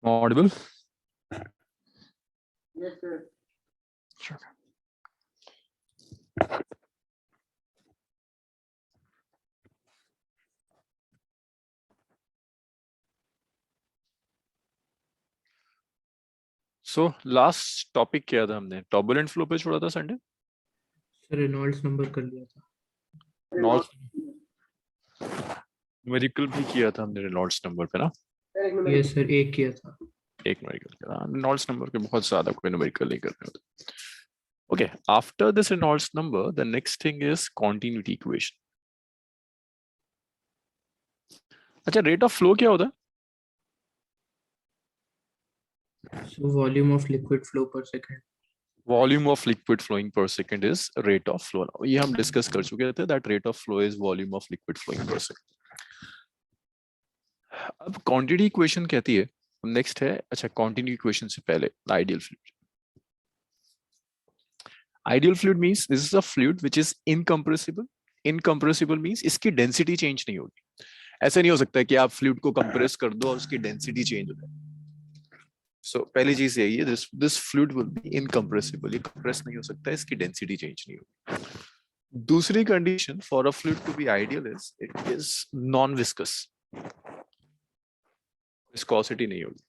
Audible? Yes, sir. Sure. So last topic किया था हमने, टर्बुलेंट फ्लो पे छोड़ा था संडे। रेनॉल्ड्स नंबर कर लिया था। न्यूमेरिकल भी किया था हमने रेनॉल्ड्स नंबर पे ना। यस सर, एक किया था। एक न्यूमेरिकल किया था रेनॉल्ड्स नंबर के, बहुत ज्यादा कोई न्यूमेरिकल नहीं करने होते। Okay, after this Reynolds number the next thing is continuity equation. अच्छा, रेट ऑफ फ्लो क्या होता है? So volume of liquid flow per second. Volume of liquid flowing per second is rate of flow. ये हम discuss कर चुके थे, that rate of flow is volume of liquid flowing per second. अब quantity equation कहती है, next है, अच्छा क्वांटिटी इक्वेशन से पहले ideal fluid. Ideal fluid means this is a fluid which is incompressible. Incompressible means इसकी डेंसिटी चेंज नहीं होगी। ऐसा नहीं हो सकता कि आप फ्लूइड को कंप्रेस कर दो और उसकी डेंसिटी चेंज हो जाए। सो पहली चीज यही है, this fluid will be incompressible, ये कंप्रेस नहीं हो सकता, इसकी डेंसिटी चेंज नहीं होगी। दूसरी condition for a fluid to be ideal is it is non viscous, viscosity नहीं होगी।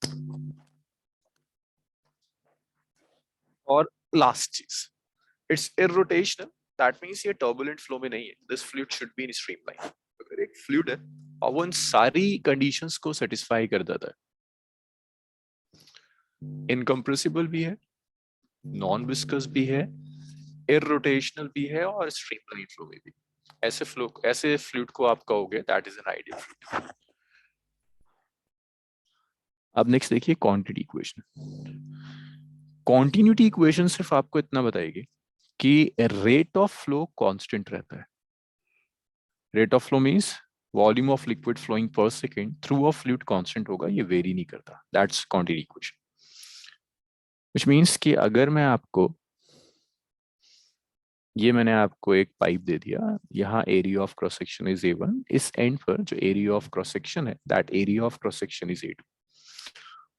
और लास्ट चीज, इट्स इररोटेशनल, दैट मींस ये टर्बुलेंट फ्लो में नहीं है, this fluid should be in streamline. अगर एक फ्लूइड है और वो इन सारी कंडीशंस को सेटिस्फाई कर देता है, इनकंप्रेसिबल भी है, नॉन विस्कस भी है, इररोटेशनल भी है और स्ट्रीमलाइन फ्लो में भी, ऐसे फ्लूइड को आप कहोगे that is an ideal fluid. अब नेक्स्ट देखिए क्वांटिटी इक्वेशन। कॉन्टिन्यूटी इक्वेशन सिर्फ आपको इतना बताएगी कि रेट ऑफ फ्लो कांस्टेंट रहता है। Rate of flow means volume of liquid flowing per second through a fluid constant होगा, ये वेरी नहीं करता, that's quantity equation. Which means कि अगर मैं आपको, ये मैंने आपको एक पाइप दे दिया, यहाँ area of cross section is A1, इस एंड पर जो एरिया ऑफ क्रॉस सेक्शन है that area of cross section is A2,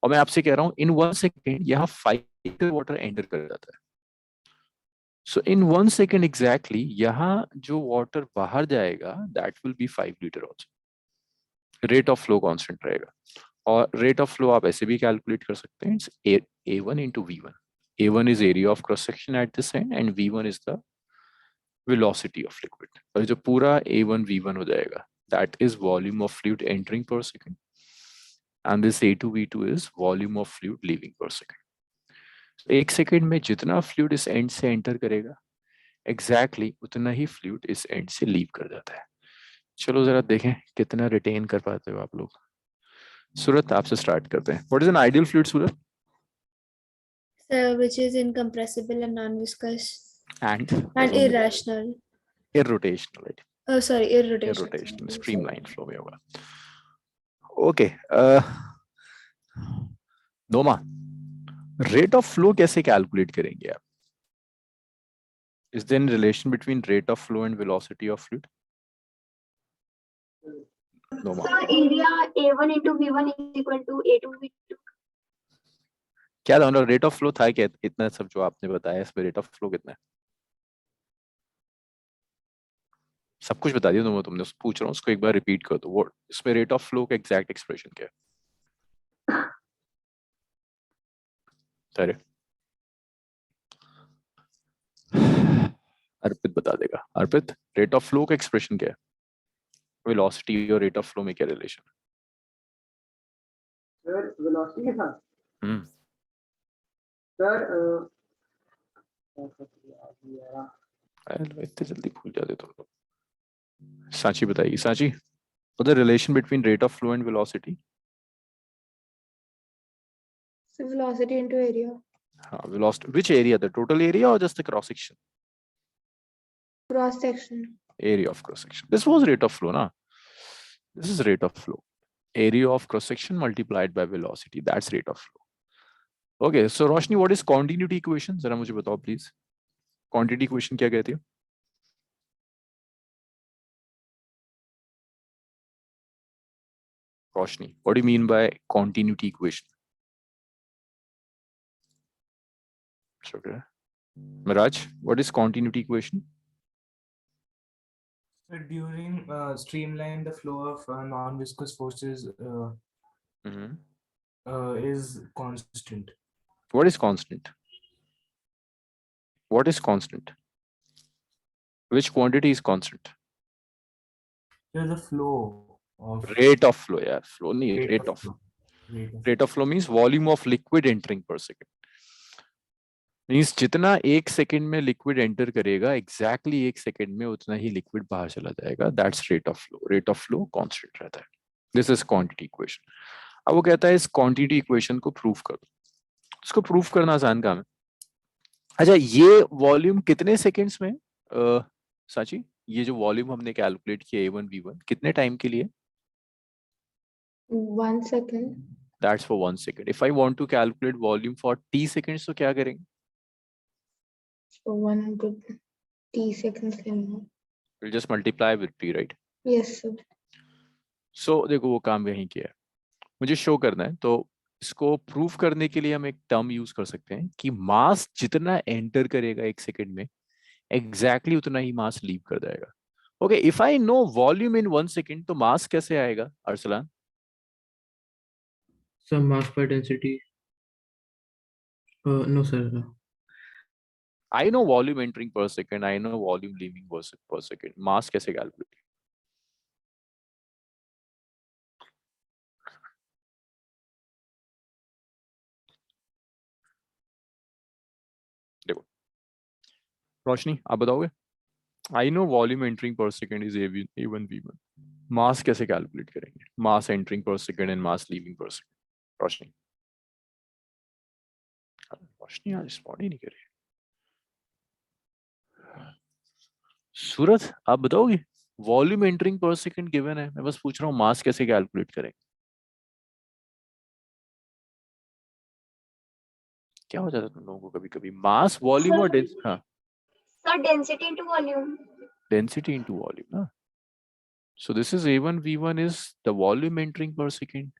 और मैं आपसे कह रहा हूँ इन 1 सेकेंड यहाँ 5 लीटर वाटर एंटर कर जाता है। सो इन 1 सेकेंड एग्जैक्टली यहाँ जो वाटर बाहर जाएगा that will B 5 litre also. Rate of flow constant रहेगा, और रेट ऑफ फ्लो आप ऐसे भी कैलकुलेट कर सकते हैं, it's A1 into V1. A1 is area of cross section at this end and V1 is the velocity of liquid. और जो पूरा A1 V1 हो जाएगा that is volume of fluid entering per second and this A2 V2 is volume of fluid leaving per second. एक second में जितना fluid इस and से एंटर करेगा एग्जैक्टली उतना ही फ्लूइड इस एंड से लीव कर जाता है। चलो जरा देखें कितना रिटेन कर पाते हो आप लोग। सूरत आपसे स्टार्ट करते हैं। What is an ideal fluid Surat? Sir, which is incompressible and non-viscous And irrational. irrotational, right? Oh, sorry, irrotational. Irrotational, streamline flow में होगा। Okay, Noma, rate of flow कैसे कैलकुलेट करेंगे आप? Is there any relation between rate of flow and velocity of fluid? Noma, area A1 into V1 is equal to A2 V2. क्या था rate of flow था क्या? इतना सब जो आपने बताया इसमें रेट ऑफ फ्लो कितना है? सब कुछ बता दिया तुमने पूछ रहा हूँ उसको एक बार रिपीट कर दो। वो इसमें रेट ऑफ फ्लो का एग्जैक्ट एक्सप्रेशन क्या है? अरे अर्पित बता देगा। अर्पित, रेट ऑफ फ्लो का एक्सप्रेशन क्या है? वेलोसिटी और रेट ऑफ फ्लो में क्या रिलेशन है? सर वेलोसिटी के साथ हम्म, सर इतने जल्दी भूल जाते तुम लोग। सांची बताइए, Sanchi, the relation between rate of flow and velocity? So velocity into area. हाँ, velocity, which area, the total area or just the cross section? Cross section. Area of cross section. This was rate of flow, na? This is rate of flow. Area of cross section multiplied by velocity. That's rate of flow. Okay, so Roshni, what is continuity equation? जरा मुझे बताओ please. Continuity equation क्या कहती है? Roshni, what do you mean by continuity equation? Okay. Miraj, what is continuity equation? So during streamline, the flow of non-viscous forces Mhm. is constant. What is constant? What is constant? Which quantity is constant? There's a flow of Rate of flow, yeah. Flow nahi, rate rate of of flow. flow. Rate of Rate of flow means volume of liquid entering per second. Means जितना एक second में liquid enter करेगा exactly एक second में उतना ही liquid बाहर चला जाएगा. That's rate of flow. Rate of flow constant रहता है. This is quantity equation. अब वो कहता है इस क्वांटिटी इक्वेशन को प्रूव करो. इसको प्रूव करना आसान काम है. अच्छा, ये वॉल्यूम कितने सेकंड्स में साची, ये जो वॉल्यूम हमने कैलकुलेट किया A1 V1 कितने टाइम के लिए? 1 second. That's for 1 second. If I want to calculate volume for T seconds तो क्या करेंगे? So 1 into t seconds. Will just multiply with T, right? Yes, sir. So देखो वो काम यहीं किया है. मुझे शो करना है, तो इसको प्रूफ करने के लिए हम एक टर्म यूज कर सकते हैं कि मास जितना एंटर करेगा एक सेकंड में एग्जैक्टली उतना ही मास लीव कर जाएगा. Okay, if I know volume in 1 second तो मास कैसे आएगा Arsalan? some mass per density. No, sir. I know volume entering per second, I know volume leaving per second. Mass कैसे कैलकुलेट? देखो रोशनी, आप बताओगे. I know volume entering per second is A1 V1. Mass कैसे calculate करेंगे? Mass entering per second and mass leaving per second. Roshni, Roshni आज spot ही नहीं करे. सूरज, आप बताओगे. Volume entering per second given है, मैं बस पूछ रहा हूँ मास कैसे कैलकुलेट करेंगे. क्या हो जाता है तुम लोगों को कभी कभी? मास, वॉल्यूम और हाँ, Sir, density into volume. Density into volume ना. So this is A1 V1 is the volume entering per second.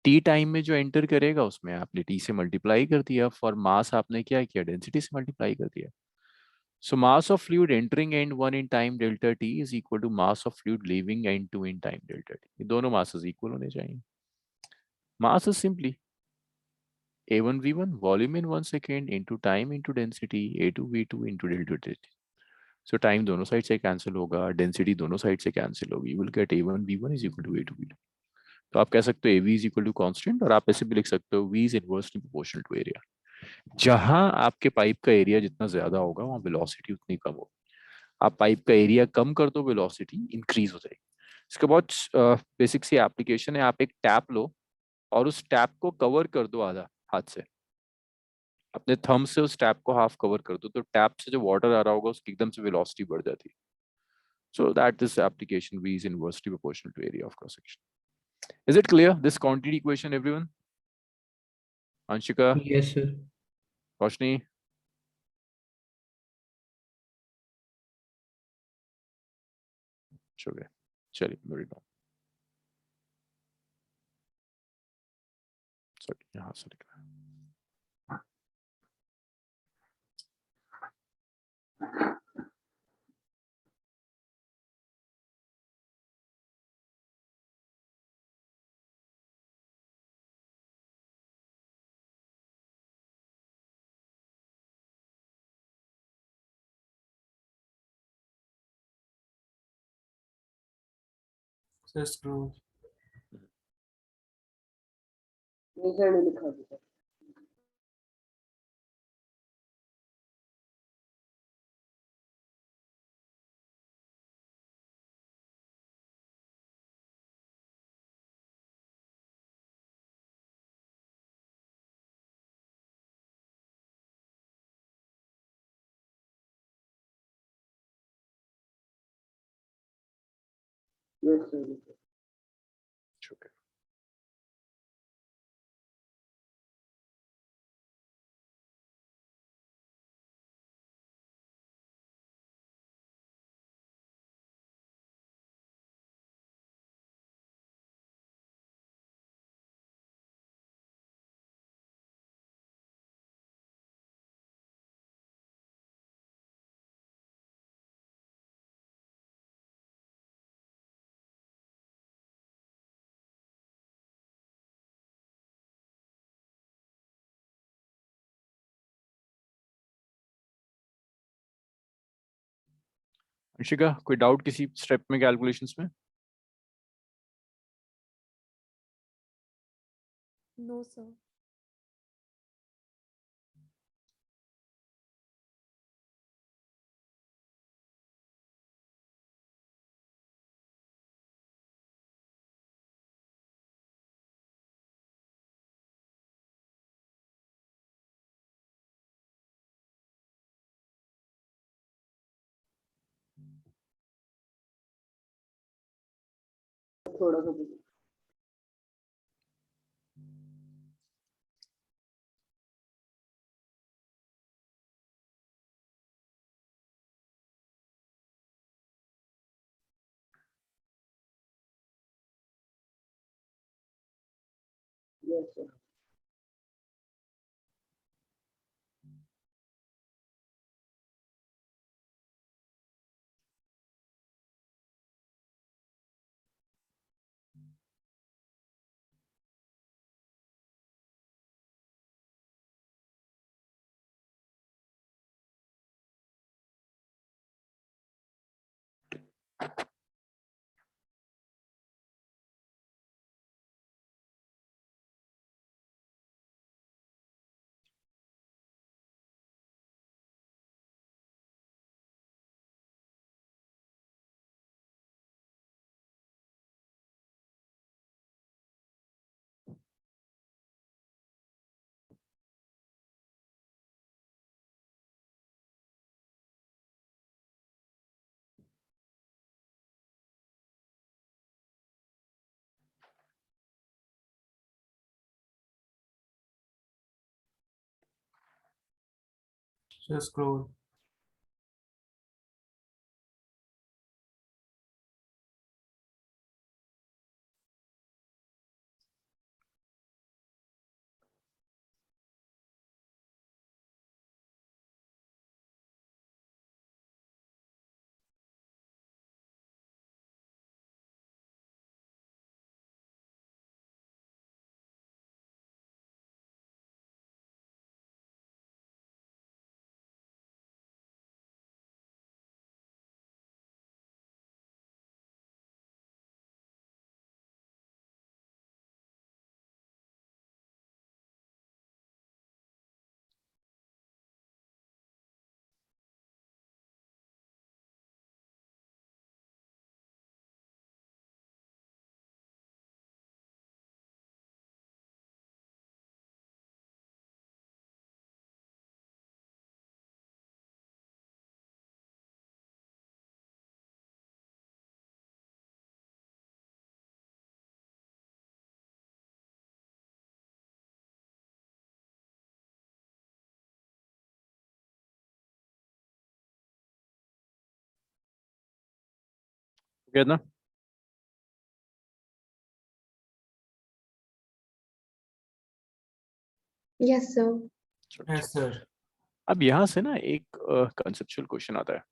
T time में जो एंटर करेगा उसमें आपने टी से मल्टीप्लाई कर दिया. फॉर मास आपने क्या किया? डेंसिटी से मल्टीप्लाई कर दिया. So mass of fluid entering end 1 in time delta t is equal to mass of fluid leaving end 2 in time delta t. ये दोनों masses equal होने चाहिए. Mass is simply A1 V1 volume in 1 second into time into density A2 V2 into delta t. So time दोनों side से cancel होगा, density दोनों side से cancel होगी. You will get A1 V1 is equal to A2 V2. तो आप कह सकते हो AV is equal to constant, और आप ऐसे भी लिख सकते हो V is inversely proportional to area. जहां आपके पाइप का एरिया जितना ज्यादा होगा वहां वेलोसिटी उतनी कम होगी. आप पाइप का एरिया कम कर दो, वेलोसिटी इंक्रीज हो जाएगी. इसके बहुत बेसिक सी एप्लीकेशन है. आप एक टैप लो और उस टैप को कवर कर दो आधा हाथ से. अपने थंब से उस टैप को हाफ कवर कर दो, तो टैप से जो वाटर आ रहा होगा उसकी एकदम से वेलोसिटी बढ़ जाती है. So that this application V is inversely proportional to area of cross section. Is it clear this quantity equation, everyone? Anshika, Yes, sir. Roshni, चलिए चलिए मेरी नोट. सॉरी, यहाँ से लिखना है. Sir, screw. Yes, sir. Okay. Anshika, कोई doubt किसी step में कैलकुलेशंस में? No, sir. Yes, sir. Just scroll. गया ना? Yes, sir. Yes, sir. अब यहाँ से ना एक कंसेप्चुअल क्वेश्चन आता है.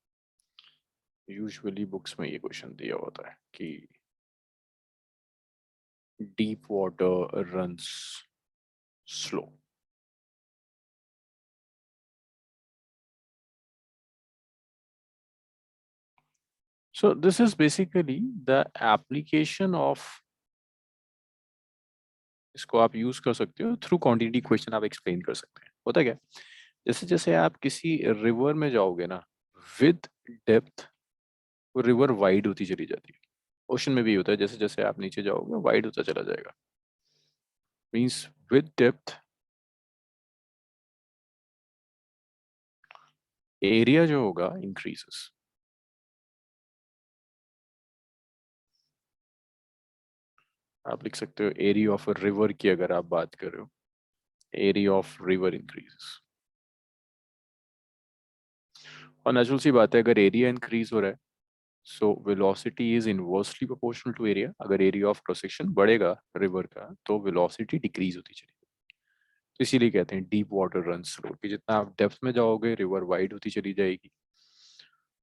यूजुअली बुक्स में ये क्वेश्चन दिया होता है कि deep water runs slow. So this is basically the application of, इसको आप यूज कर सकते हो थ्रू क्वांटिटी क्वेश्चन. आप एक्सप्लेन कर सकते हैं. होता क्या, जैसे जैसे आप किसी रिवर में जाओगे ना, विद डेप्थ वो रिवर वाइड होती चली जाती है. ओशन में भी होता है, जैसे जैसे आप नीचे जाओगे वाइड होता चला जाएगा. मींस विद डेप्थ एरिया जो होगा इंक्रीजेस. आप लिख सकते हो एरिया ऑफ अ रिवर की अगर आप बात कर रहे हो, एरिया ऑफ रिवर इंक्रीजेस. और नेचुरल सी बात है, अगर एरिया इंक्रीज हो रहा है so velocity is inversely proportional to area. अगर एरिया ऑफ क्रॉस सेक्शन बढ़ेगा रिवर का तो वेलोसिटी डिक्रीज होती चलेगी. तो इसीलिए कहते हैं डीप वाटर रन स्लो, कि जितना आप डेप्थ में जाओगे रिवर वाइड होती चली जाएगी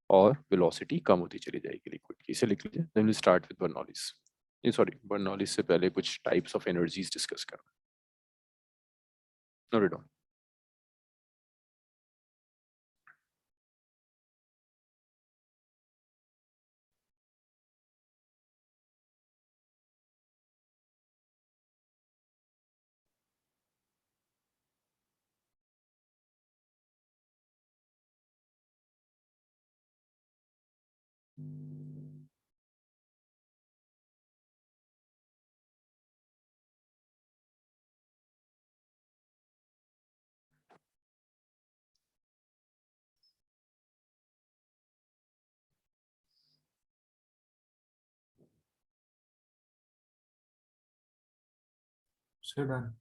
और वेलोसिटी कम होती चली जाएगी लिक्विड की. इसे लिख लीजिए. Then we start with Bernoulli's. ये सॉरी, बर्नौलीज से पहले कुछ टाइप्स ऑफ एनर्जीज डिस्कस करना. Note it down. So done.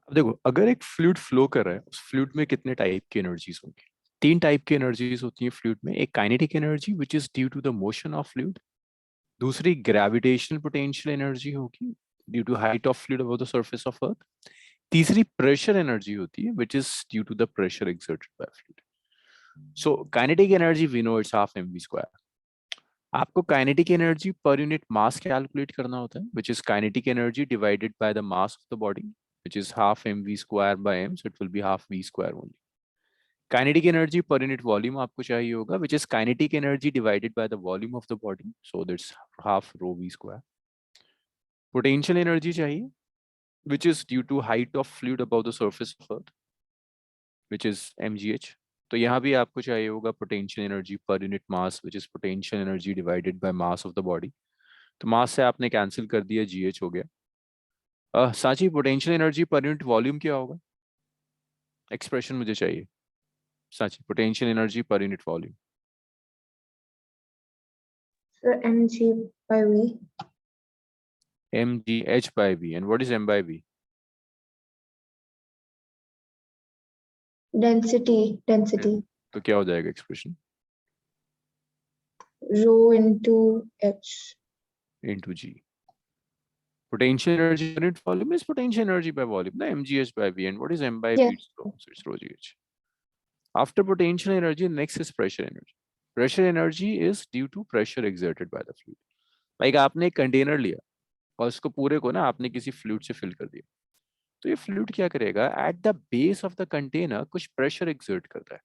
अब देखो, अगर एक फ्लूइड फ्लो कर रहा है, उस फ्लूइड में कितने टाइप की एनर्जीज होंगी? 3 टाइप की एनर्जीज होती है फ्लूइड में। एक kinetic energy which is due to the motion of fluid, दूसरी ग्रेविटेशनल पोटेंशियल एनर्जी होगी due to height of fluid above the surface of earth, तीसरी प्रेशर एनर्जी होती है which is due to the pressure exerted by fluid. So kinetic energy we know it's half mv square. आपको kinetic energy per unit mass calculate करना होता है, which is kinetic energy divided by the mass of the body, which is half mv square by m, so it will be half v square only. Kinetic energy per unit volume आपको चाहिए होगा, which is kinetic energy divided by the volume of the body, so that's half rho v square. Potential energy चाहिए, which is due to height of fluid above the surface of earth, which is mgh. तो यहाँ भी आपको चाहिए होगा potential energy per unit mass, which is potential energy divided by mass of the body. तो मास से आपने कैंसिल कर दिया, gh हो गया। साची, potential energy per unit volume क्या होगा? एक्सप्रेशन मुझे चाहिए साची, potential energy per unit volume. So mg by v. mgh by v, and what is m by v? Density. तो क्या हो जाएगा expression? Rho into h. into g. Potential energy per unit volume is potential energy by volume, the mgh by v, and what is m by v? Yes. It's rho, so it's rho gh. After potential energy, next is pressure energy. Pressure energy is due to pressure exerted by the fluid. Like आपने एक container लिया और उसको पूरे को ना आपने किसी फ्लूइड से फिल कर दिया, तो ये फ्लूइड क्या करेगा? At the base of the container कुछ प्रेशर एक्सर्ट करता है।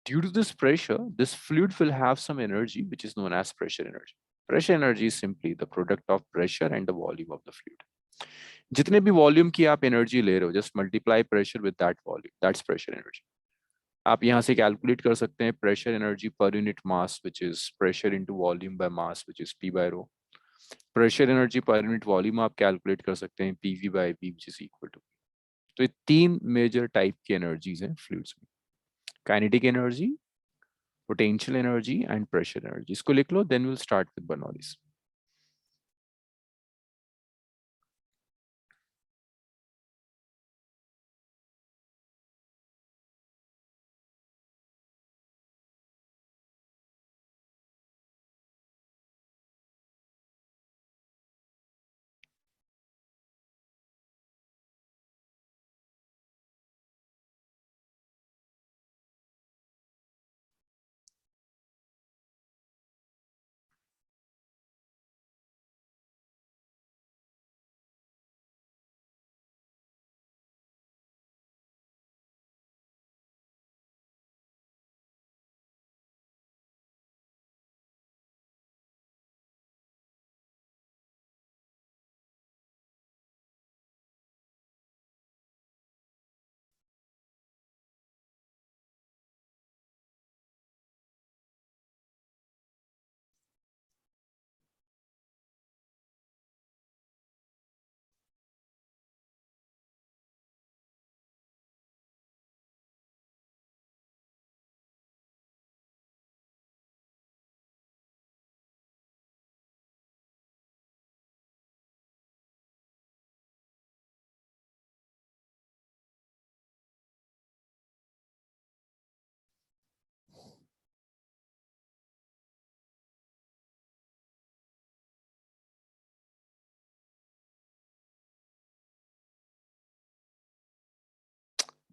Due to this pressure, this fluid will have some energy which is known as pressure energy. Pressure energy is simply the product of pressure and the volume of the fluid. जितने भी volume की आप energy ले रहे हो, just multiply pressure with that volume, that's pressure energy. आप यहाँ से कैलकुलेट कर सकते हैं pressure energy per unit mass, which is pressure into volume by mass, which is p by rho. Pressure energy per unit volume आप calculate कर सकते हैं PV by V, which is equal to. तो ये 3 major type की energies हैं fluids में: kinetic energy, potential energy and pressure energy. इसको लिख लो, then we'll start with Bernoulli's.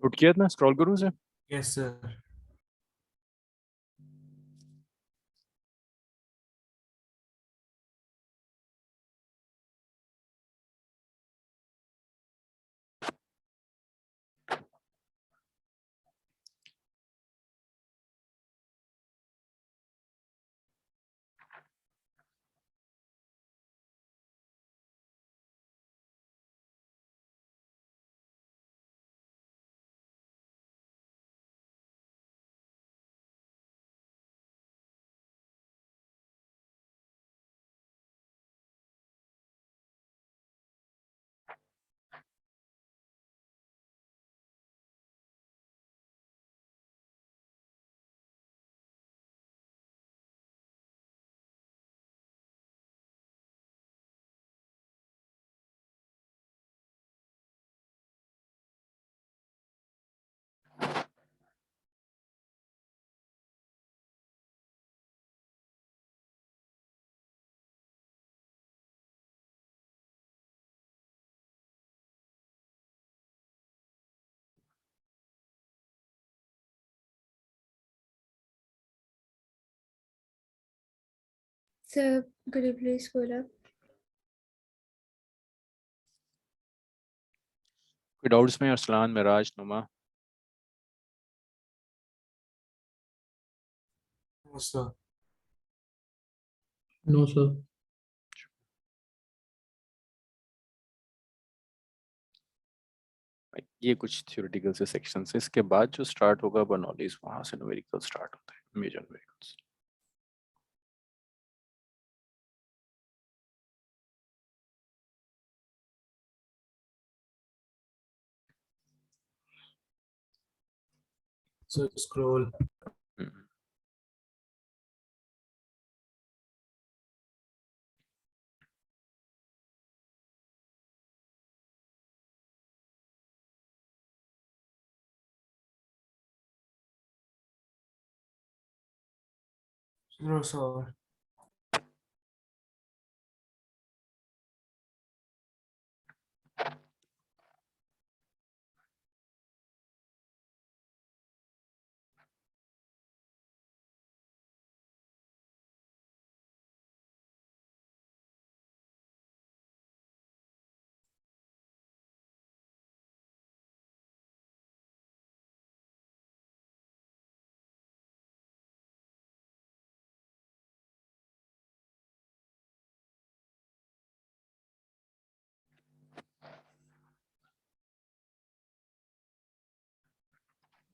उठ किया इतना स्क्रॉल करूं से? Yes, sir. Sir, could you please scroll up? कोई डाउट्स में? अरसलान, मिराज, नुमा? No, sir. No, sir. ये कुछ थ्योरेटिकल से सेक्शन से, इसके बाद जो स्टार्ट होगा बर्नौलीज, वहां से न्यूमेरिकल स्टार्ट होता है, major numericals. So scroll. No, sir.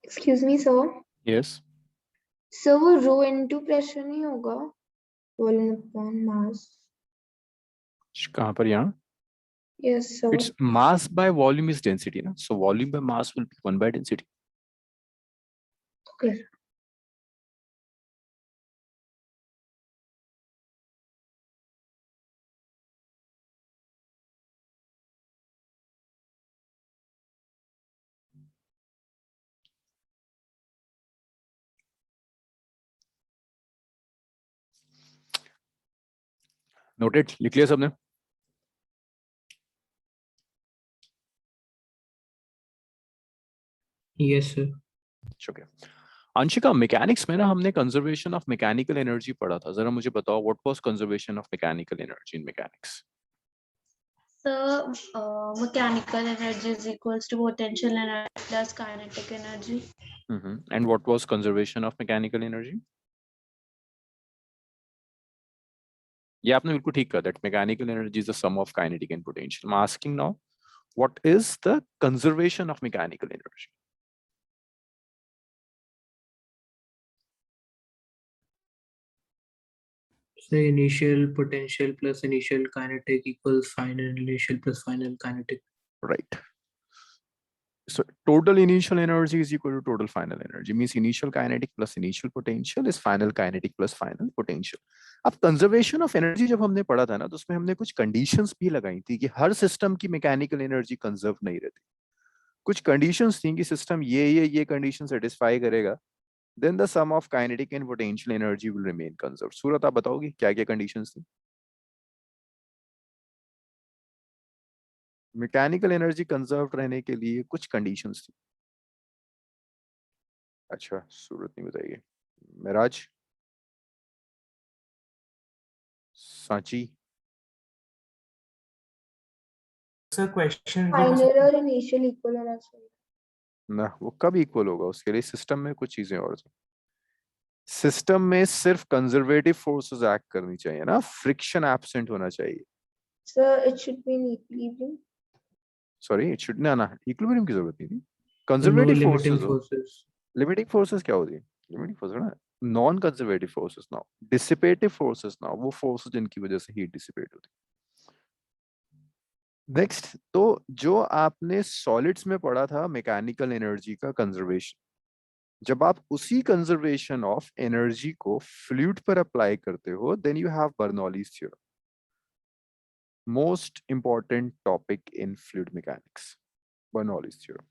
Excuse me, sir. Yes, Sir, वो रो into pressure नहीं होगा? Volume upon mass. कहाँ पर? यहाँ Yes, sir. It's mass by volume is density ना, so volume by mass will be 1 by density. Okay. Noted, लिख लिया सबने? Yes, sir. Okay. Anshika, mechanics में ना हमने कंजर्वेशन ऑफ मैकेनिकल एनर्जी पढ़ा था, जरा मुझे बताओ what was conservation of mechanical energy in mechanics? Sir, mechanical energy is equals to potential energy plus kinetic energy. And what was conservation of mechanical energy? ये आपने बिल्कुल ठीक कहा, that mechanical energy is the sum of kinetic and potential. I am asking now what is the conservation of mechanical energy? Say initial potential plus initial kinetic equals final initial plus final kinetic. Right. So total initial energy is equal to total final energy, means initial kinetic plus initial potential is final kinetic plus final potential. अब conservation of energy जब हमने पढ़ा था ना, तो उसमें हमने कुछ कंडीशंस भी लगाई थी कि हर सिस्टम की मैकेनिकल एनर्जी कंजर्व नहीं रहती। कुछ कंडीशंस थी कि सिस्टम ये कंडीशन सेटिस्फाई करेगा, then the sum of kinetic and potential energy will remain conserve. Surat, आप बताओगी क्या क्या कंडीशंस थी? मैकेनिकल एनर्जी कंजर्व रहने के लिए कुछ कंडीशंस थी। अच्छा, सूरत नहीं बताइए। Miraj, Sanchi? Sir, question. Final और initial equal होना चाहिए. ना, वो कब इक्वल होगा? उसके लिए सिस्टम में कुछ चीजें और थी। सिस्टम में सिर्फ कंजर्वेटिव फोर्सेस एक्ट करनी चाहिए ना, फ्रिक्शन एब्सेंट होना चाहिए। Sir, it should be in equilibrium. Sorry, it should ना, इक्विलिब्रियम की जरूरत नहीं थी। No कंजर्वेटिव limiting फोर्सेस हो। forces. लिमिटिंग फोर्सेस क्या होती है? लिमिटिंग फोर्सेस ना, नॉन कंजर्वेटिव फोर्सेस ना, डिसिपेटिव फोर्सेस ना, वो फोर्सेस जिनकी वजह से हीट डिसिपेट होती है। नेक्स्ट, तो जो आपने सॉलिड्स में पढ़ा था मैकेनिकल एनर्जी का कंजर्वेशन, जब आप उसी कंजर्वेशन ऑफ एनर्जी को फ्लूइड पर अप्लाई करते हो, then you have Bernoulli's theorem, most important topic in fluid mechanics, Bernoulli's theorem.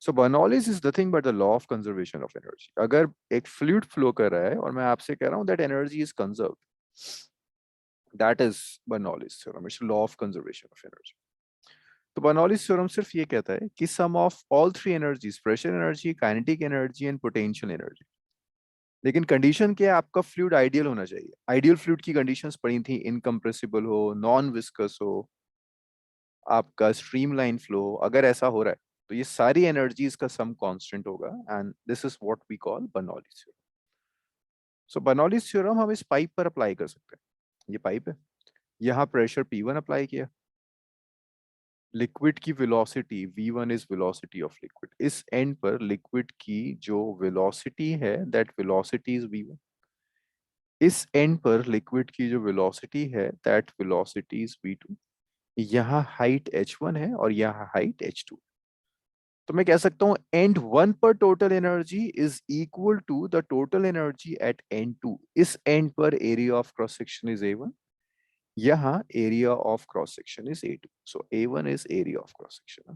So Bernoulli's is nothing but the law of conservation of energy. अगर एक फ्लूइड फ्लो कर रहा है और मैं आपसे कह रहा हूं that energy is conserved, that is Bernoulli's theorem, it's law of conservation of energy. तो बर्नौलीज थ्योरम सिर्फ ये कहता है कि sum of all three energies, pressure energy, kinetic energy and potential energy, लेकिन कंडीशन क्या है, आपका फ्लूइड आइडियल होना चाहिए। आइडियल फ्लूइड की कंडीशंस पड़ी थी, इनकम्प्रेसिबल हो, नॉन विस्कस हो, आपका स्ट्रीमलाइन फ्लो। अगर ऐसा हो रहा है तो ये सारी एनर्जीज का सम कांस्टेंट होगा, and this is what we call Bernoulli theorem. So Bernoulli theorem हम इस पाइप पर अप्लाई कर सकते हैं। ये पाइप है, यहाँ प्रेशर P1 अप्लाई किया, लिक्विड की velocity V1 is velocity of liquid. इस एंड पर लिक्विड की जो वेलोसिटी है, दैट वेलोसिटी इज V1। इस एंड पर लिक्विड की जो वेलोसिटी है, दैट वेलोसिटी इज V2। यहाँ हाइट h1 है और यहाँ हाइट h2। तो मैं कह सकता हूं एंड 1 पर total energy is equal to the total energy at end 2। इस एंड पर area of cross section is A1, यहाँ area of cross section is A2। So A1 is area of cross section,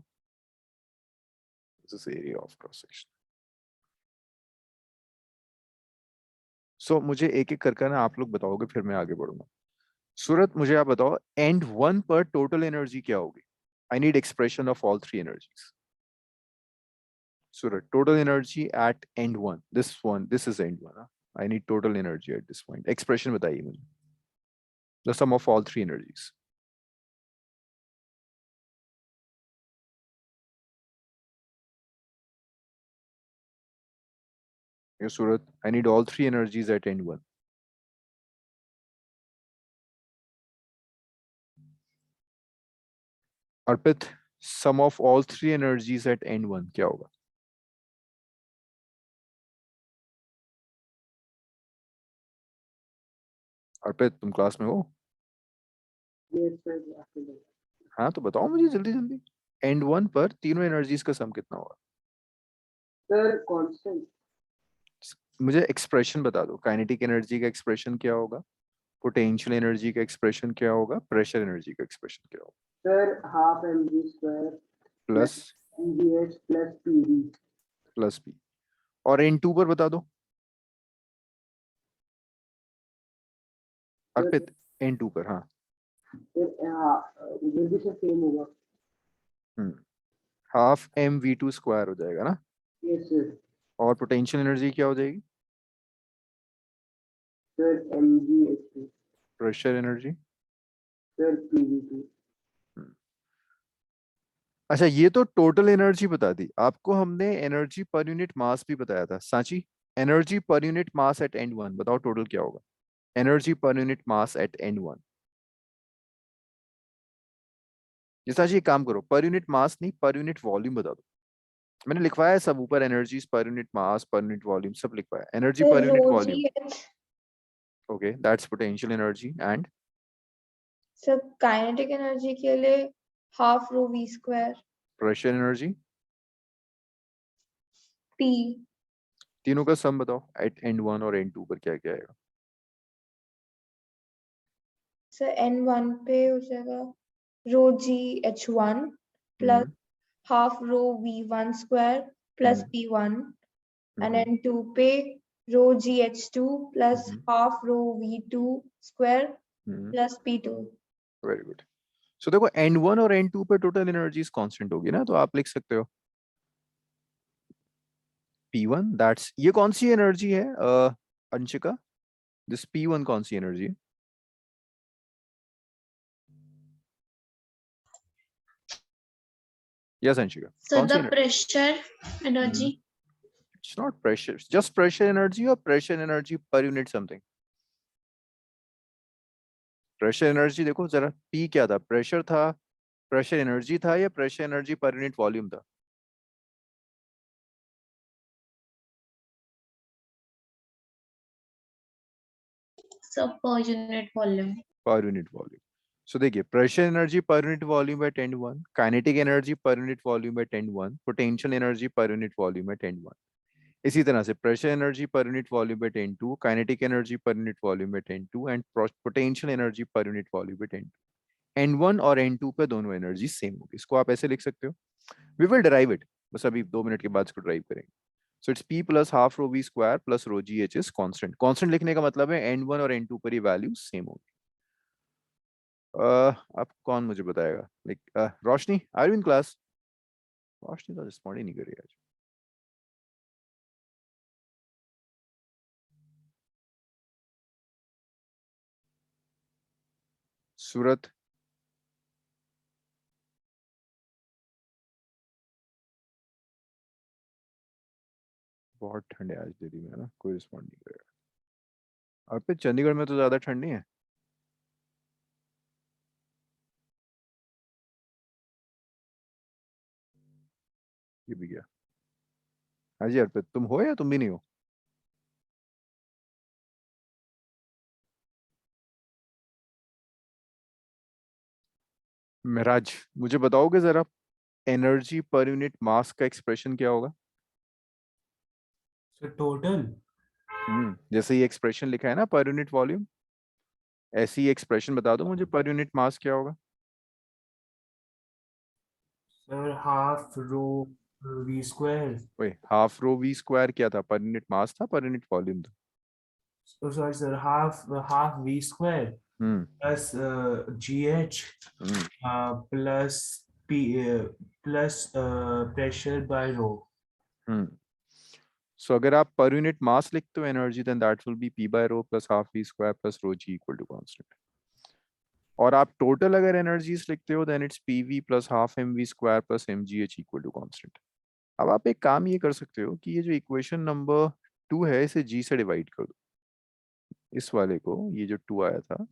this is area of cross section. सो मुझे एक एक करके ना आप लोग बताओगे, फिर मैं आगे बढ़ूंगा। सूरत, मुझे आप बताओ एंड 1 पर टोटल एनर्जी क्या होगी? I need expression of all three energies. Surah, total energy at end one. This is end one. Huh? I need total energy at this point. Expression बताइए मुझे. The sum of all three energies. Yes, Surah, I need all three energies at end one. Arpit, sum of all three energies at end one क्या होगा? अर्पित, तुम class में हो? हाँ तो बताओ मुझे जल्दी जल्दी। एंड वन पर तीनों एनर्जीज का सम कितना होगा? Sir constant. मुझे एक्सप्रेशन बता दो। काइनेटिक एनर्जी का एक्सप्रेशन क्या होगा, पोटेंशियल एनर्जी का एक्सप्रेशन क्या होगा, प्रेशर एनर्जी का एक्सप्रेशन क्या होगा? Sir half mv square plus pvh plus pv। Plus b. और एन टू पर बता दो अर्पित। एन टू पर, हाँ। सर उधर भी सर सेम होगा। हाफ mv2 स्क्वायर हो जाएगा ना। Yes sir. और पोटेंशियल एनर्जी क्या हो जाएगी? Sir mgh2। Pressure energy. Sir pv2। अच्छा, ये तो टोटल एनर्जी बता दी आपको हमने। एनर्जी पर यूनिट मास भी बताया था Sanchi. Energy per unit mass at end one बताओ टोटल क्या होगा? Energy per unit mass at end one. ये सांची एक काम करो, पर यूनिट मास नहीं, पर यूनिट वॉल्यूम बता दो। मैंने लिखवाया है सब ऊपर, एनर्जीज पर यूनिट मास, पर यूनिट वॉल्यूम सब लिखवाया। Energy per unit volume, okay, that's potential energy. And सब काइनेटिक एनर्जी के लिए half rho v square pressure energy, p. तीनों का सम बताओ एट एंड वन और एंड टू पर क्या क्या आएगा? सर एन वन पे हो जाएगा rho g h one plus half rho v one square plus p one, and end two पे rho g h two plus half rho v two square plus p two. Very good. So देखो end one और end two पे total energies constant होगी ना, तो आप लिख सकते हो P1, दैट्स, ये कौन सी एनर्जी है अंशिका? दिस P1 कौन सी एनर्जी है? यस अंशिका, So कौन सी the energy? pressure energy. It's not pressure, just pressure energy और pressure energy per unit something. Pressure energy देखो जरा, P क्या था? प्रेशर था, प्रेशर एनर्जी था, या pressure energy per unit volume था? So per unit volume. Per unit volume. So देखिए, pressure energy per unit volume at end one, kinetic energy per unit volume at end one, potential energy per unit volume at end one. इसी तरह से pressure energy per unit volume at end two, kinetic energy per unit volume at end two, and potential energy per unit volume at end to. N one और end two पे दोनों energy same होगी। इसको आप ऐसे लिख सकते हो, वी विल डिराइव इट, बस अभी 2 मिनट के बाद इसको ड्राइव करेंगे। So it's P plus half rho v square plus rho g h is constant. Constant लिखने का मतलब है एन वन और एन टू पर ये वैल्यू सेम होगी। अब कौन मुझे बताएगा? Like Roshni, are you in class? Roshni तो रिस्पॉन्ड ही नहीं कर रही आज। सूरत, बहुत ठंड है आज दिल्ली में ना, कोई रिस्पॉन्ड नहीं करेगा। और फिर चंडीगढ़ में तो ज्यादा ठंड नहीं है। ये भी गया। हाँ जी अर्पित, तुम हो या तुम भी नहीं हो? महराज, मुझे बताओगे जरा एनर्जी पर यूनिट मास का एक्सप्रेशन क्या होगा? So total. जैसे ये एक्सप्रेशन लिखा है ना पर यूनिट वॉल्यूम, ऐसी एक्सप्रेशन बता दो मुझे, पर यूनिट मास क्या होगा? Sir, half rho v square. ओए, हाफ रो वी स्क्वायर क्या था? पर यूनिट मास था, पर यूनिट वॉल्यूम था? Oh, sorry, sir. Half v square hmm plus gh hmm plus p plus pressure by rho. Hmm so अगर आप per unit mass लिखते हो energy, then that will be p by rho plus half v square plus rho g equal to constant. और आप total अगर energies लिखते हो, then it's P v plus half m v square plus m g h equal to constant. अब आप एक काम ये कर सकते हो कि ये जो इक्वेशन नंबर 2 है, इसे जी से डिवाइड कर दो। इस वाले को, ये जो 2 आया था,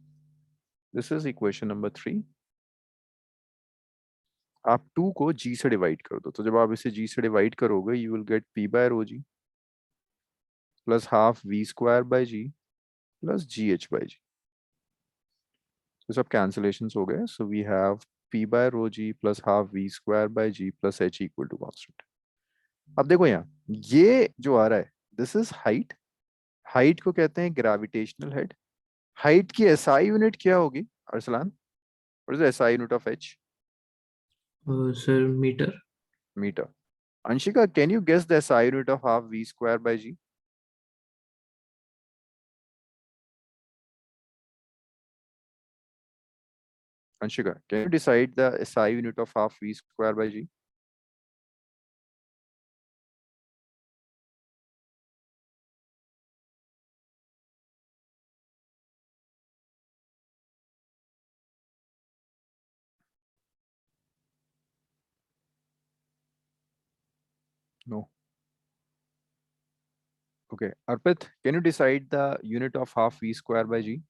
दिस इज इक्वेशन नंबर 3। आप 2 को जी से डिवाइड कर दो, तो जब आप इसे जी से डिवाइड करोगे, you will get p by rho g plus half v square by g plus g h by g. तो सब कैंसिलेशंस हो गए, so we have p by rho g plus half v square by g plus h equal to constant. अब देखो यहाँ, ये जो आ रहा है, दिस इज हाइट। हाइट को कहते हैं ग्रेविटेशनल हेड। हाइट की एसआई यूनिट क्या होगी Arsalan? What is the SI unit of h? Sir metre. Metre. Anshika, can you guess the SI unit of half v square by g? Anshika, can you decide the SI unit of half V square by G? No. Okay. Arpit, can you decide the unit of half V square by G?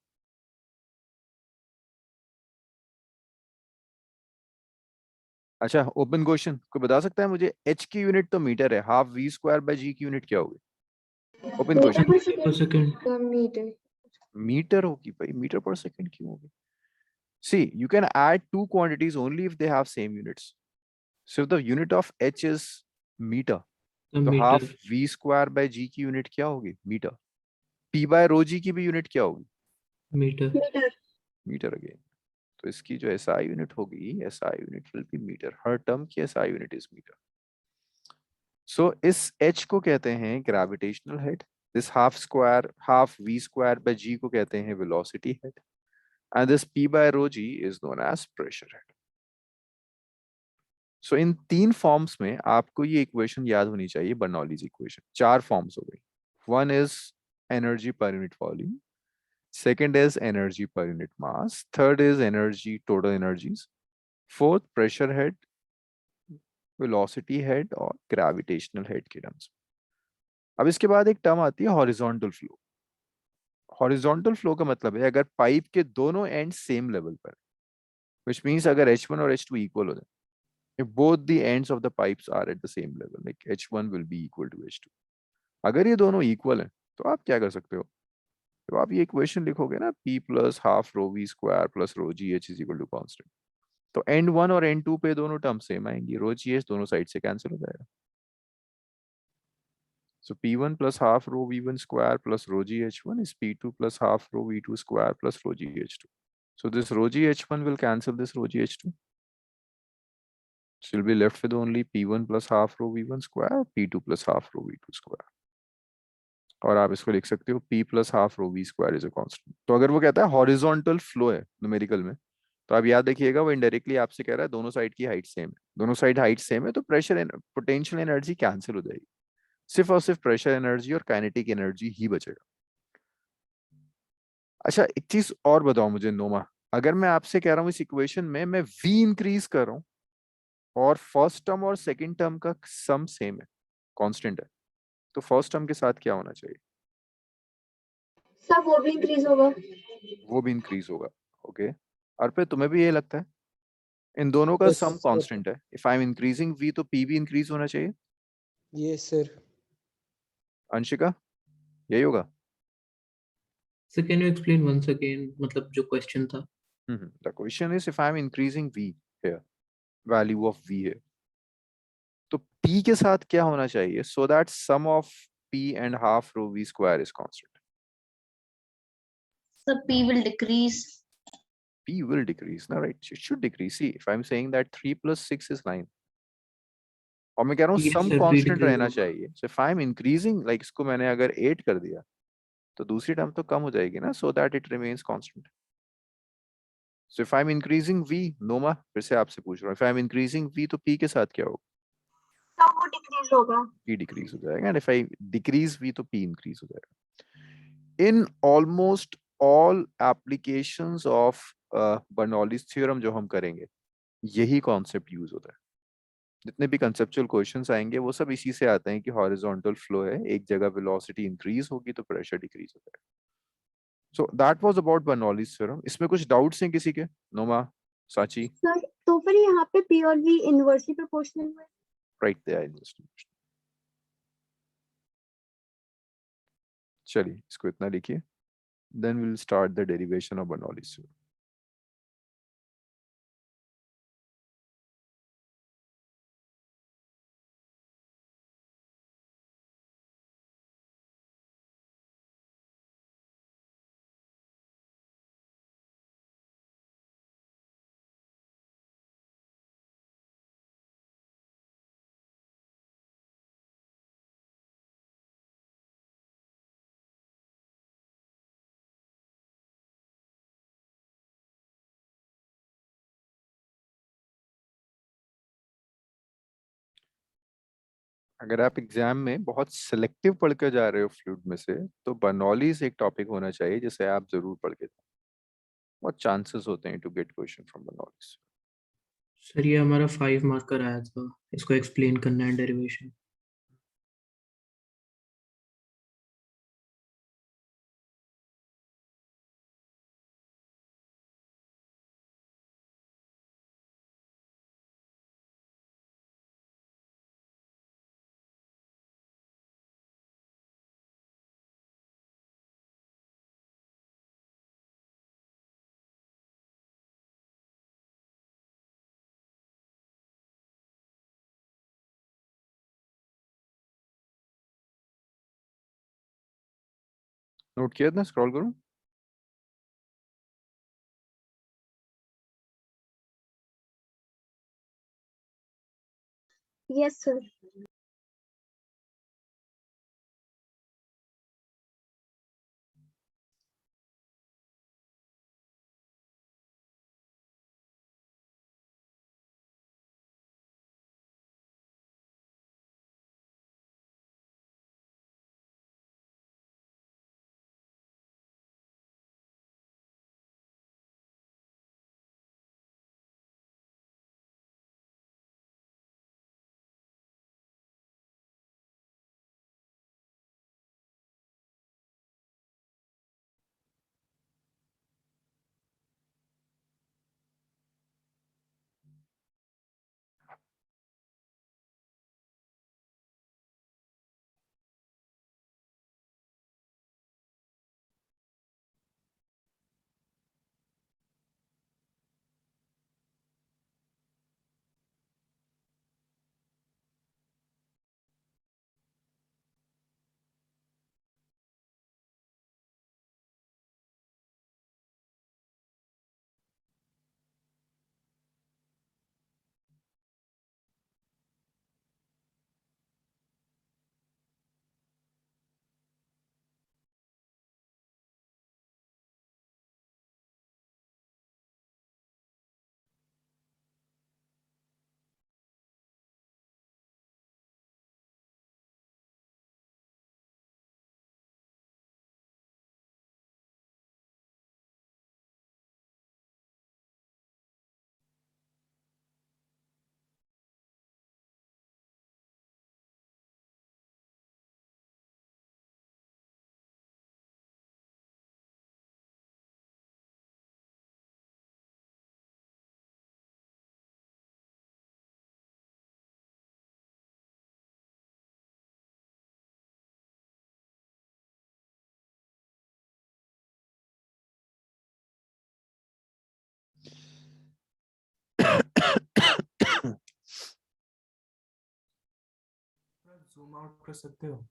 अच्छा, open question, कोई बता सकता है मुझे? H की unit तो metre है, half V square by G की यूनिट क्या होगी? Open metre question. पर per second. Second. Metre. Metre होगी भाई, मीटर पर सेकंड क्यों होगी? See, you can add two quantities only if they have same units. So if the unit of H is meter, तो half metre. V square by G की unit क्या होगी? Metre. P by rho G की भी unit क्या होगी? Metre. Metre. Metre again. तो इसकी जो एसआई यूनिट होगी, SI unit will be metre. हर टर्म की SI unit is metre. So इस एच को कहते हैं gravitational head. This half v square by g को कहते हैं velocity head, and this p by rho ji is known as pressure head. So in 3 forms में आपको ये इक्वेशन याद होनी चाहिए, बर्नौलीज इक्वेशन। 4 फॉर्म्स हो गई। One is energy per unit volume, second is energy per unit mass, third is energy total energies, fourth pressure head, velocity head और gravitational head के टर्म्स। अब इसके बाद एक टर्म आती है हॉरिजॉन्टल फ्लो। हॉरिजॉन्टल फ्लो का मतलब है अगर पाइप के दोनों एंड सेम लेवल पर, which means अगर H1 और H2 इक्वल हो जाए, if both the ends of the pipes are at the same level, like H1 will be equal to H2, अगर ये दोनों इक्वल हैं, तो आप क्या कर सकते हो? तो आप ये इक्वेशन लिखोगे ना, P plus half rho v square plus rho g h is equal to constant. तो एंड 1 और एंड 2 पे दोनों टर्म सेम आएंगी, रो जी एच दोनों साइड से कैंसिल हो जाएगा। So P1 plus half rho V1 square plus rho g H1 is P2 plus half rho V2 square plus rho g H2. So this rho g H1 will cancel this rho g H2. So you'll be left with only P1 plus half rho V1 square, P2 plus half rho V2 square. और आप इसको लिख सकते हो P plus half rho V square is a constant. तो अगर वो कहता है हॉरिजॉन्टल फ्लो है न्यूमेरिकल में, तो आप याद रखिएगा वो इनडायरेक्टली आपसे कह रहा है दोनों साइड की हाइट सेम है। दोनों साइड हाइट सेम है तो प्रेशर पोटेंशियल एनर्जी कैंसिल हो जाएगी, सिर्फ और सिर्फ प्रेशर एनर्जी और काइनेटिक एनर्जी ही बचेगा। अच्छा, एक चीज और बताओ मुझे नोमा, अगर मैं आपसे कह रहा हूँ इस इक्वेशन में मैं v इंक्रीज कर रहा हूँ और फर्स्ट टर्म और सेकंड टर्म का सम सेम है, कांस्टेंट है, तो फर्स्ट टर्म के साथ क्या होना चाहिए? सर वो भी इंक्रीज होगा। वो भी इंक्रीज होगा। ओके, अर्पित तुम्हें भी ये लगता है? इन दोनों का Yes, सम sir. कांस्टेंट है, if I am increasing v तो p भी इंक्रीज होना चाहिए। Yes, sir. अंशिका, यही होगा? So can you explain once again मतलब जो question था? The question is if I am increasing v here, value of v है, तो p के साथ क्या होना चाहिए so that sum of p and half rho v square is constant? So P will decrease. P will decrease, ना, right? It should decrease. See, if I'm saying that 3 plus 6 is 9, और मैं कह रहा हूँ Yes, सम sir, constant decrease रहना होगा। चाहिए, so if I'm increasing, like इसको मैंने अगर 8 कर दिया तो दूसरी टर्म तो कम हो जाएगी ना, so that it remains constant. So if I'm increasing v, नोमा फिर से आपसे पूछ रहा हूँ, if I'm increasing v तो p के साथ क्या होगा? सर वो डिक्रीज होगा। p decrease हो जाएगा, and if I decrease v तो p increase हो जाएगा. In almost all applications of Bernoulli's theorem जो हम करेंगे, यही कॉन्सेप्ट यूज होता है. जितने भी कंसेप्चुअल क्वेश्चंस आएंगे वो सब इसी से आते हैं कि हॉरिजॉन्टल फ्लो है, एक जगह वेलोसिटी इंक्रीज होगी तो प्रेशर डिक्रीज हो जाएगा. So that was about Bernoulli's theorem. इसमें कुछ डाउट्स हैं किसी के? नोमा, साची? सर तो फिर यहाँ पे P और V इनवर्सली प्रोपोर्शनल में। Right there. चलिए इसको इतना लिखिए, then we will start the derivation of Bernoulli's theorem. अगर आप एग्जाम में बहुत सिलेक्टिव पढ़ के जा रहे हो फ्लूइड में से, तो बर्नौलीज एक टॉपिक होना चाहिए जिसे आप जरूर पढ़ के जाओ. बहुत चांसेस होते हैं to get question from Bernoulli's. Sir ये हमारा 5 मार्कर आया था, इसको एक्सप्लेन करना है डेरिवेशन। नोट किया ना, स्क्रॉल करूं? Yes sir. zoom out कर सकते हो?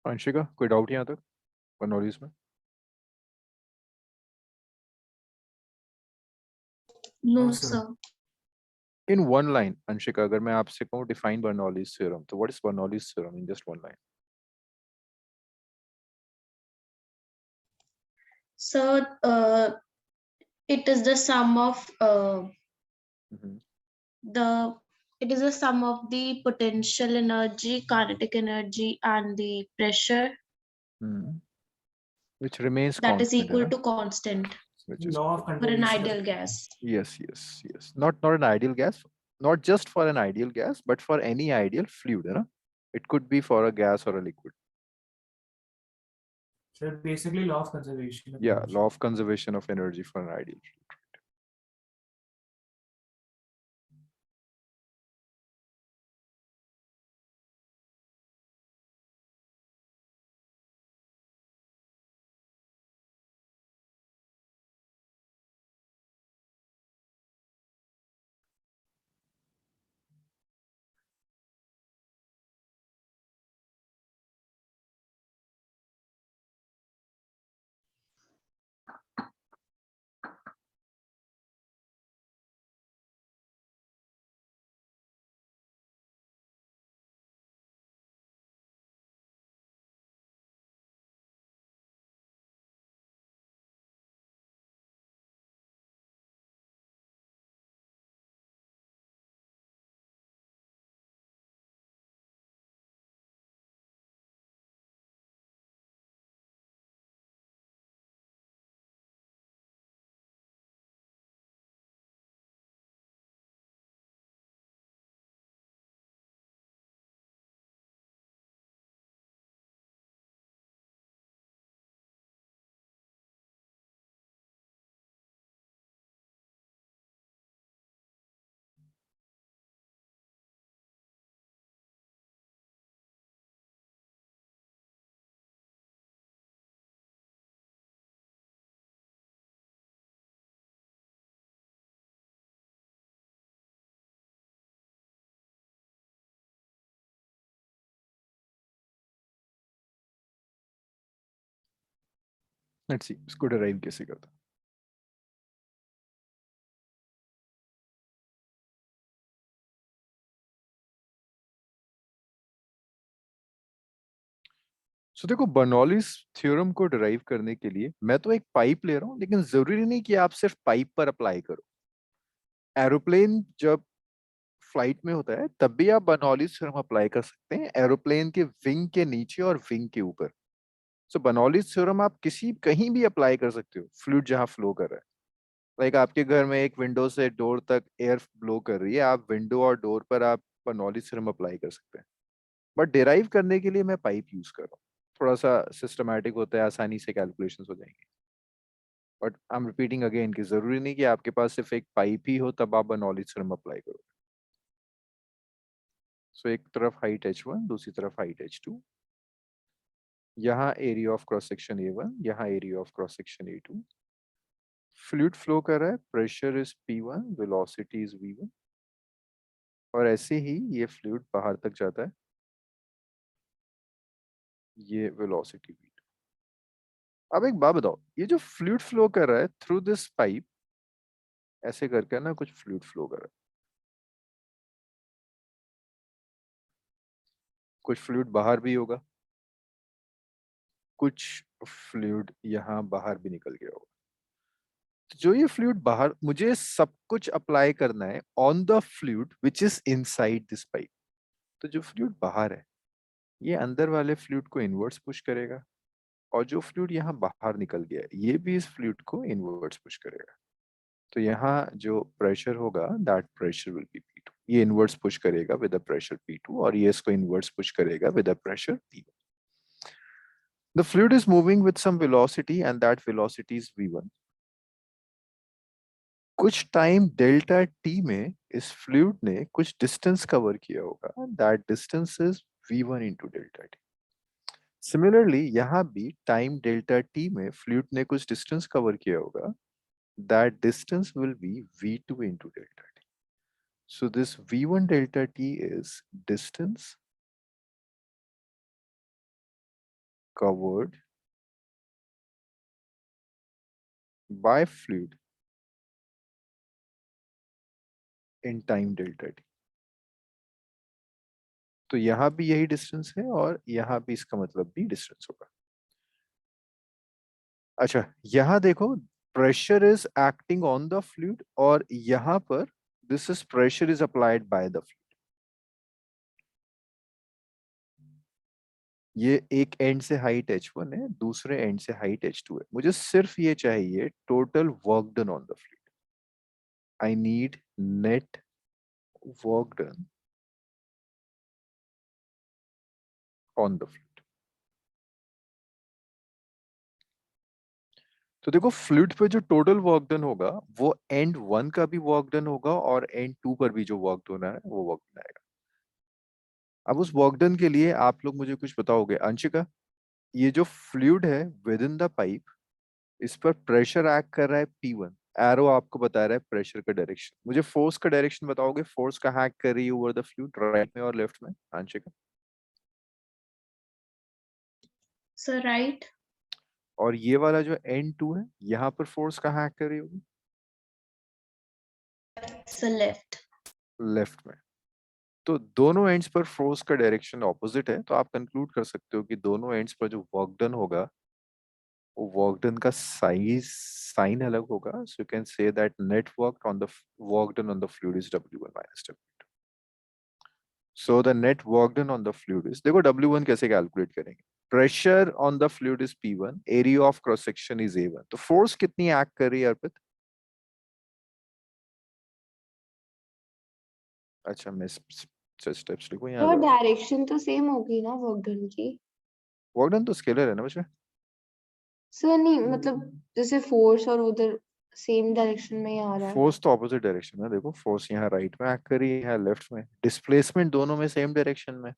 अंशिका, कोई डाउट यहाँ तक बर्नौलीज में? No, No, sir. sir. In one line, Anshika, अगर मैं आपसे कहूँ define Bernoulli's theorem, तो what is Bernoulli's theorem in just one line? So, it is the sum of Mhm. the it is a sum of the potential energy, kinetic energy, and the pressure Mhm. Which remains that is constant, equal है ना? to constant Which is Law of for an conservation. ideal gas. yes, yes, yes. Not an ideal gas, not just for an ideal gas, but for any ideal fluid, है ना? It could be for a gas or a liquid. So basically, law of conservation. of Yeah, energy. law of conservation of energy for an ideal fluid. Let's see इसको derive कैसे करता। सो देखो Bernoulli's theorem को derive करने के लिए मैं तो एक पाइप ले रहा हूं, लेकिन जरूरी नहीं कि आप सिर्फ पाइप पर अप्लाई करो। एरोप्लेन जब फ्लाइट में होता है तब भी आप बर्नौलीज थ्योरम अप्लाई कर सकते हैं, एरोप्लेन के विंग के नीचे और विंग के ऊपर। सो बर्नौलीज थ्योरम आप किसी कहीं भी अप्लाई कर सकते हो, फ्लूइड जहां फ्लो कर रहा है। लाइक आपके घर में एक विंडो से डोर तक एयर ब्लो कर रही है, आप विंडो और डोर पर आप बर्नौलीज थ्योरम अप्लाई कर सकते हैं। बट डिराइव करने के लिए मैं पाइप यूज कर रहा हूँ, थोड़ा सा सिस्टमैटिक होता है, आसानी से कैलकुलेशन हो जाएंगे। But I am repeating again कि जरूरी नहीं कि आपके पास सिर्फ एक पाइप ही हो तब आप बर्नौलीज थ्योरम अप्लाई करो। सो एक तरफ हाइट h1, दूसरी तरफ हाइट h2। यहाँ area of cross section a1, यहाँ area of cross section a2। Fluid flow कर रहा है, pressure is p1, velocity is v1, और ऐसे ही ये फ्लूइड बाहर तक जाता है, ये वेलोसिटी v2। अब एक बात बताओ, ये जो फ्लूइड फ्लो कर रहा है थ्रू दिस पाइप, ऐसे करके ना कुछ फ्लूइड फ्लो कर रहा है, कुछ फ्लूइड बाहर भी होगा, कुछ फ्लूइड यहाँ बाहर भी निकल गया होगा। तो जो ये फ्लूइड बाहर, मुझे सब कुछ अप्लाई करना है on the fluid which is inside this pipe. तो जो फ्लूइड बाहर है ये अंदर वाले फ्लूइड को इनवर्ट्स पुश करेगा, और जो फ्लूइड यहाँ बाहर निकल गया है ये भी इस फ्लूइड को इनवर्ट्स पुश करेगा। तो यहाँ जो प्रेशर होगा that pressure will be P2। ये इनवर्ट्स पुश करेगा विद द प्रेशर P2 और ये इसको इनवर्ट्स पुश करेगा with the pressure P1। The fluid is moving with some velocity and that velocity is v1। कुछ टाइम डेल्टा t में इस fluid ने कुछ डिस्टेंस कवर किया होगा, that distance is v1 into delta t। Similarly यहाँ भी टाइम डेल्टा t में फ्लूइड ने कुछ डिस्टेंस कवर किया होगा, that distance will be v2 into delta t। So this v1 delta t is distance covered by fluid in time delta t। तो यहाँ भी यही डिस्टेंस है और यहाँ भी इसका मतलब भी डिस्टेंस होगा। अच्छा यहाँ देखो, pressure is acting on the fluid और यहाँ पर this is pressure is applied by the fluid. ये एक एंड से हाइट h1 है, दूसरे एंड से हाइट h2 है। मुझे सिर्फ ये चाहिए total work done on the fluid. I need net work done on the fluid. तो देखो फ्लूइड पे जो टोटल वर्क डन होगा वो एंड 1 का भी वर्क डन होगा और एंड 2 पर भी जो वर्क डन है वो वर्क डन आएगा। अब उस वर्क डन के लिए आप लोग मुझे कुछ बताओगे। अंशिका, ये जो फ्लूइड है विद इन द पाइप, इस पर प्रेशर एक्ट कर रहा है P1, एरो आपको बता रहा है प्रेशर का डायरेक्शन। मुझे फोर्स का डायरेक्शन बताओगे, फोर्स कहाँ एक्ट कर रही है ओवर द फ्लूइड, राइट में और लेफ्ट में? अंशिका। Sir right. और ये वाला जो N2 है यहाँ पर फोर्स कहाँ एक्ट कर रही होगी? Sir left. लेफ्ट में। तो दोनों एंड्स पर फोर्स का डायरेक्शन ऑपोजिट है, तो आप कंक्लूड कर सकते हो कि दोनों एंड्स पर जो वर्क डन होगा वो वर्क डन का साइन अलग होगा। So you can say that net work done on the fluid is W1 minus W2। So the net work done on the fluid is, देखो W1 कैसे calculate करेंगे। Pressure on the fluid is P1, area of cross section is A1। तो force कितनी act कर रही है अर्पित? अच्छा मैं स्टेप्स लिखूं यहाँ? तो डायरेक्शन तो सेम होगी ना वर्क डन की? वर्क डन तो स्केलर है ना बच्चा। सर नहीं, मतलब जैसे फोर्स और उधर सेम डायरेक्शन में ही आ रहा है। फोर्स तो ऑपोजिट डायरेक्शन में। देखो फोर्स यहाँ राइट में एक्ट कर रही है, यहाँ लेफ्ट में। डिस्प्लेसमेंट दोनों में सेम डायरेक्शन में,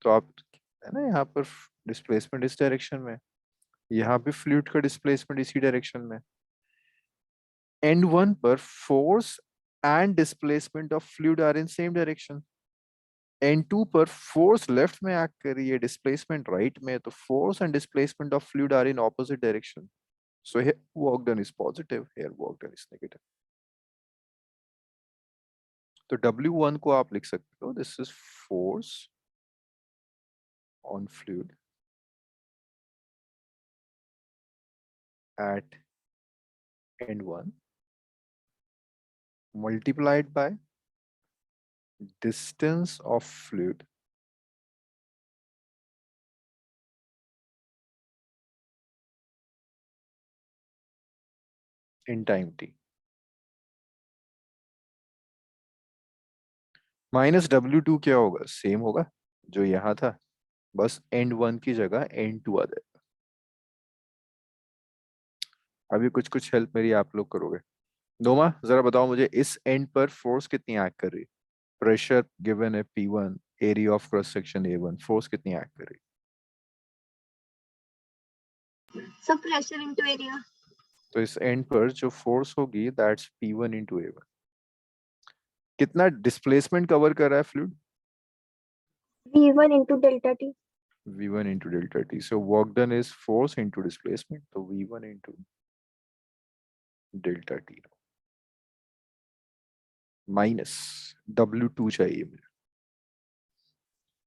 तो आप है ना यहाँ पर डिस्प्लेसमेंट इस डायरेक्शन में, यहाँ भी फ्लूइड का डिस्प्लेसमेंट इसी डायरेक्शन में। एंड 1 पर force and displacement of fluid are in same direction. End 2 पर फोर्स लेफ्ट में एक्ट कर रही है, डिस्प्लेसमेंट राइट में, तो force and displacement of fluid are in opposite direction. So here work done is positive, here work done is negative. तो W1 को आप लिख सकते हो, this is force on fluid at end 1 multiplied by distance of fluid in time t minus W2 क्या होगा, same होगा जो यहाँ था, बस एंड 1 की जगह एंड 2 आ जाएगा। अभी कुछ कुछ हेल्प मेरी आप लोग करोगे। नोमा जरा बताओ मुझे, इस एंड पर फोर्स कितनी एक्ट कर रही है? प्रेशर गिवन है P1, area of cross section A1, force कितनी एक्ट कर रही है? So pressure into area. तो इस एंड पर जो फोर्स होगी दैट्स P1 into A1। कितना डिस्प्लेसमेंट कवर कर रहा है fluid? V1 into delta T. V1 into delta T। So work done is force into displacement, तो V1 into delta T minus W2 चाहिए मुझे।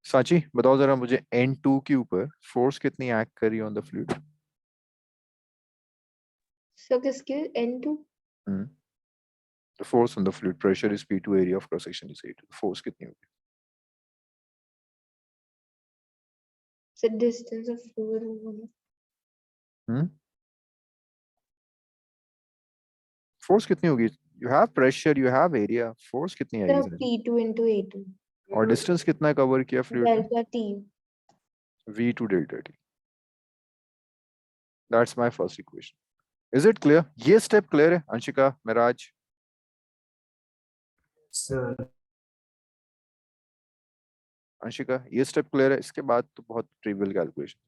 साची बताओ जरा मुझे, N2 के ऊपर फोर्स कितनी एक्ट कर रही है ऑन द फ्लूइड? So किसके N2? The force on the fluid, pressure is P2, area of cross section is A2, force कितनी होगी? So distance of fluid होगा। फोर्स कितनी होगी? You have pressure, you have area, force कितनी So आएगी? P2 into A2. और distance कितना cover किया फ्लूइड ने? Delta T. V2 delta T। That's my first equation. Is it clear? ये स्टेप क्लियर है अंशिका, मिराज? Sir, अंशिका ये स्टेप क्लियर है? इसके बाद तो बहुत trivial calculation.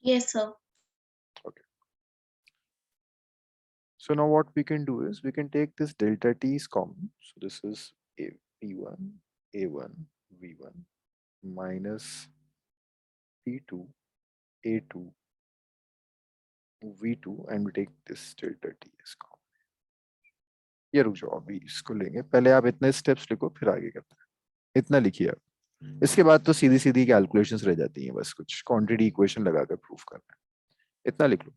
Yes, sir. Okay. So now what we can do is we can take this delta T is common. So this is P1, A1, V1 minus P2, A2, V2 and we take this delta T as common. ये रुक जाओ, अभी इसको लेंगे, पहले आप इतने steps लिखो फिर आगे करते हैं। इतना लिखिए आप, इसके बाद तो सीधी सीधी कैलकुलेशंस रह जाती हैं, बस कुछ क्वांटिटी इक्वेशन लगाकर प्रूफ करना है, इतना लिख लो।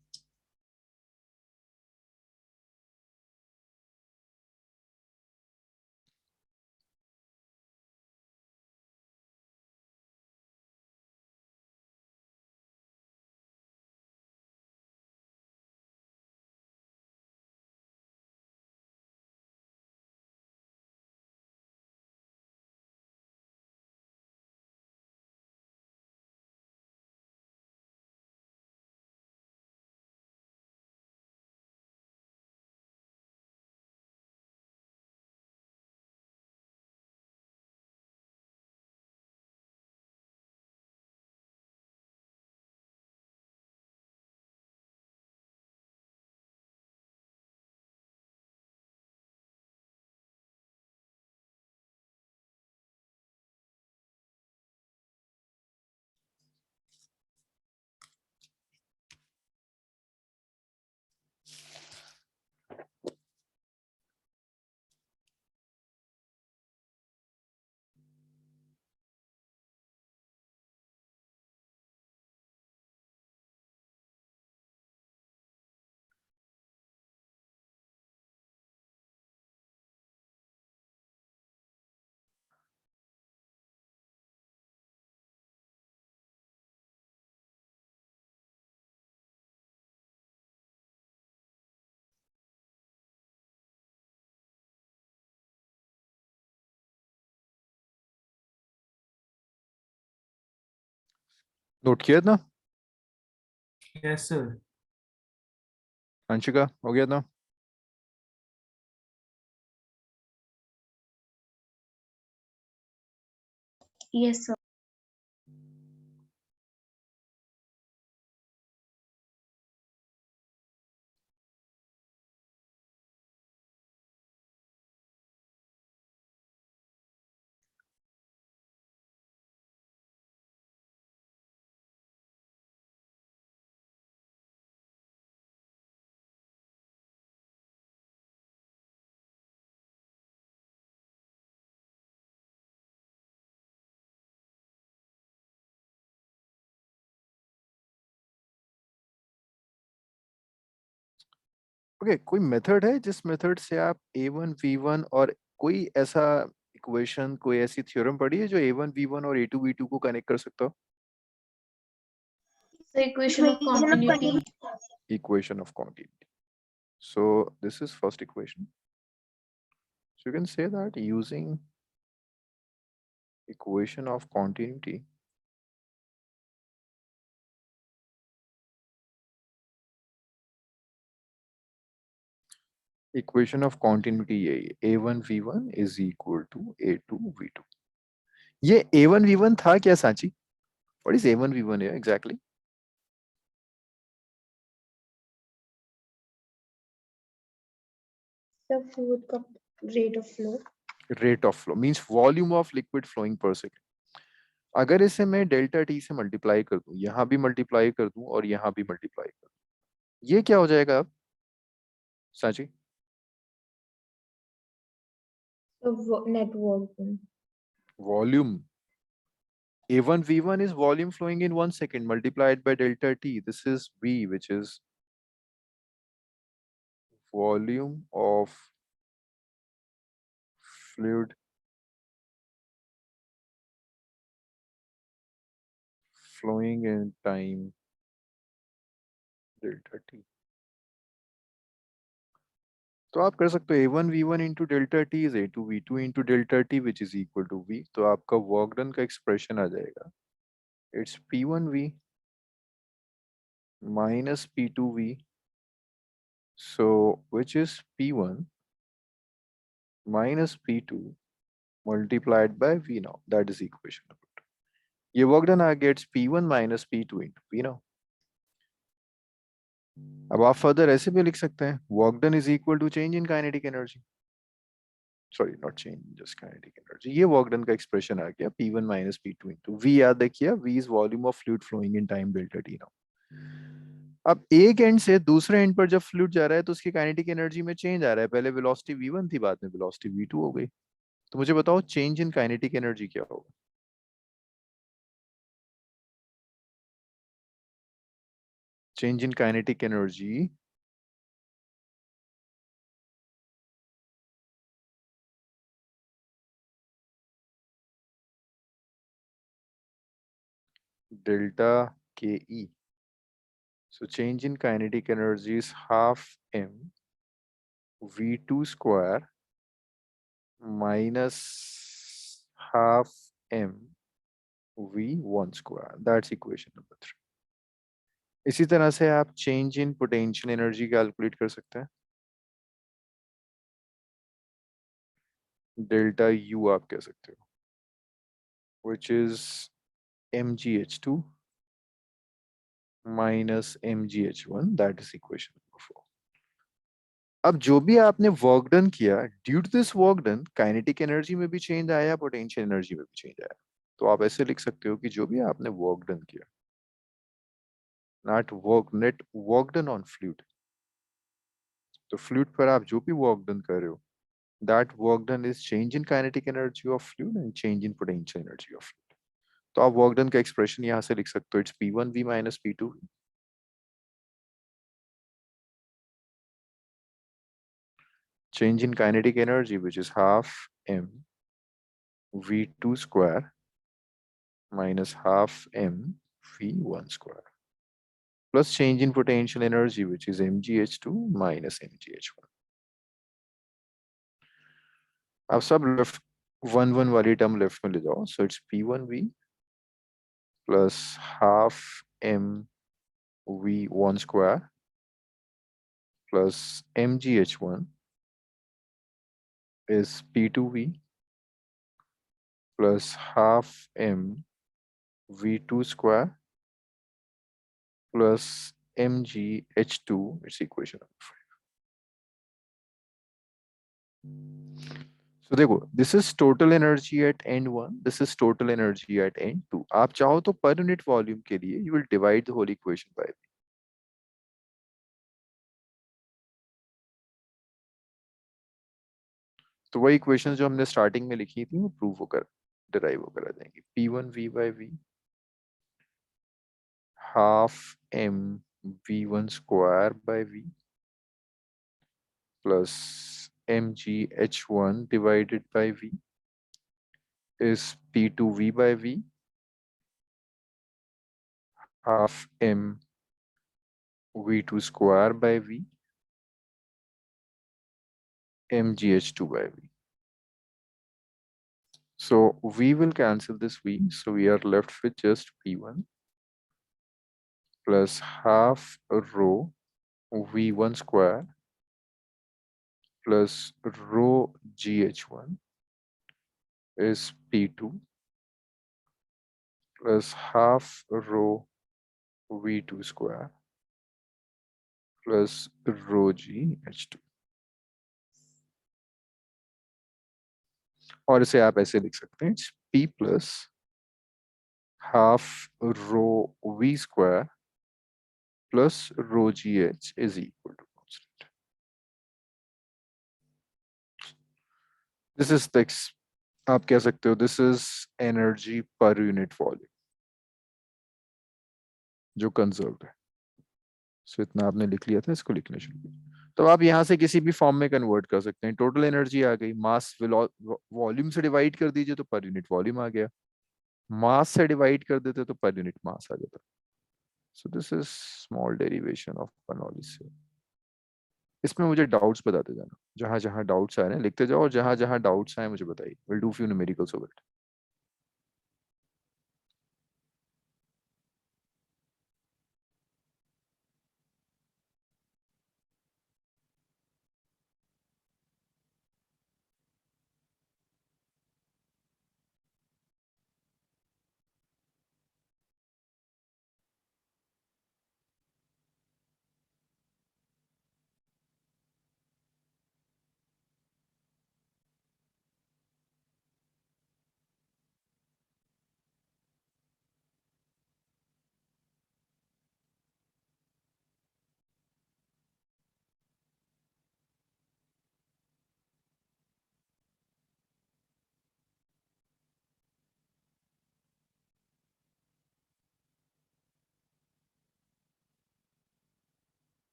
नोट किया ना yes, sir. अंशिका, हो गया ना? Yes, sir. ओके, कोई मेथड है जिस मेथड से आप a1 v1 और कोई ऐसा इक्वेशन, कोई ऐसी थ्योरम पढ़ी है जो a1 v1 और a2 v2 को कनेक्ट कर सकता हो? The equation of continuity. Equation of continuity. So this is first equation. So you can say that using equation of continuity, equation of continuity यही a1 v1 is equal to a2 v2. ये a1 v1 था क्या Sanchi? What is a1 v1 here exactly? The fluid cup rate of flow. Rate of flow means volume of liquid flowing per second. अगर इसे मैं delta T से multiply कर दूं, यहां भी मल्टीप्लाई कर दूं और यहां भी मल्टीप्लाई कर दूं, ये क्या हो जाएगा अब Sanchi? The net volume. Volume. A1 V1 is volume flowing in 1 second multiplied by delta T. This is V, which is volume of fluid flowing in time delta T. तो आप कर सकते हो A1 V1 into delta T is A2 V2 into delta T, which is equal to V. तो आपका work done का expression आ जाएगा. It's P1V minus P2V. So which is P1 minus P2 multiplied by V now. That is equation number 2. ये work done आ गया, it's P1 minus P2 into V now. अब आप further ऐसे भी लिख सकते हैं, work done is equal to change in kinetic energy, sorry not change, just kinetic energy. ये वर्क डन का एक्सप्रेशन आ गया P1 minus P2 into V. याद रखिए V is volume of fluid flowing in time delta t now. अब एक and से दूसरे एंड पर जब फ्लूइड जा रहा है तो उसकी काइनेटिक एनर्जी में चेंज आ रहा है. पहले वेलोसिटी V1 थी, बाद में वेलोसिटी V2 हो गई. तो मुझे बताओ चेंज इन काइनेटिक एनर्जी क्या होगा? Change in kinetic energy delta KE. So change in kinetic energy is half m V2 square minus half m V1 square. That's equation number 3. इसी तरह से आप change in potential energy calculate कर सकते हैं. Delta U आप कह सकते हो, which is mgh2 minus mgh1. That is equation number 4. अब जो भी आपने वर्क डन किया, due to this work done kinetic energy में भी चेंज आया, पोटेंशियल एनर्जी में भी चेंज आया. तो आप ऐसे लिख सकते हो कि जो भी आपने वर्क डन किया, not work, net work done on fluid. तो फ्लूइड पर आप जो भी वर्क डन कर रहे हो, that work done is change in kinetic energy of fluid and change in potential energy of fluid. तो आप वर्क डन का एक्सप्रेशन यहाँ से लिख सकते हो, it's P1V minus P2. Change in kinetic energy, which is half m V2 square minus half m V1 square, plus change in potential energy, which is mgh2 minus mgh1. अब सब left 1 1 वाली term left में ले जाओ. So it's P1V plus half m V1 square plus mgh1 is P2V plus half m V2 square plus mgh2. It's equation number 5. So देखो, this is total energy at end 1, this is total energy at end 2. आप चाहो तो per unit volume के लिए you will divide the whole equation by V. तो वही equation जो हमने स्टार्टिंग में लिखी थी वो प्रूव होकर डिराइव होकर आ जाएंगी. P1V by V half m V1 square by V plus mgh1 divided by v is p2v by v, half m v2 square by v, mgh2 by v. So we will cancel this v, so we are left with just v1 plus half rho v1 square plus rho gh1 is p2 plus half rho v2 square plus rho gh2. और इसे आप ऐसे लिख सकते हैं, p plus half rho v square plus rho gh is equal to constant. This is the आप कह सकते हो this is energy per unit volume जो कंजर्व्ड है. सो इतना आपने लिख लिया था, इसको लिखना शुरू कीजिए. तो आप यहाँ से किसी भी फॉर्म में कन्वर्ट कर सकते हैं. टोटल एनर्जी आ गई, मास वॉल्यूम से डिवाइड कर दीजिए तो पर यूनिट वॉल्यूम आ गया, मास से डिवाइड कर देते तो पर यूनिट मास आ जाता. सो this is small derivation of Bernoulli से. इसमें मुझे डाउट्स बताते जाना, जहां जहां डाउट्स आ रहे हैं लिखते जाओ, और जहां जहां डाउट्स आए मुझे बताइए. Will do few numericals of it.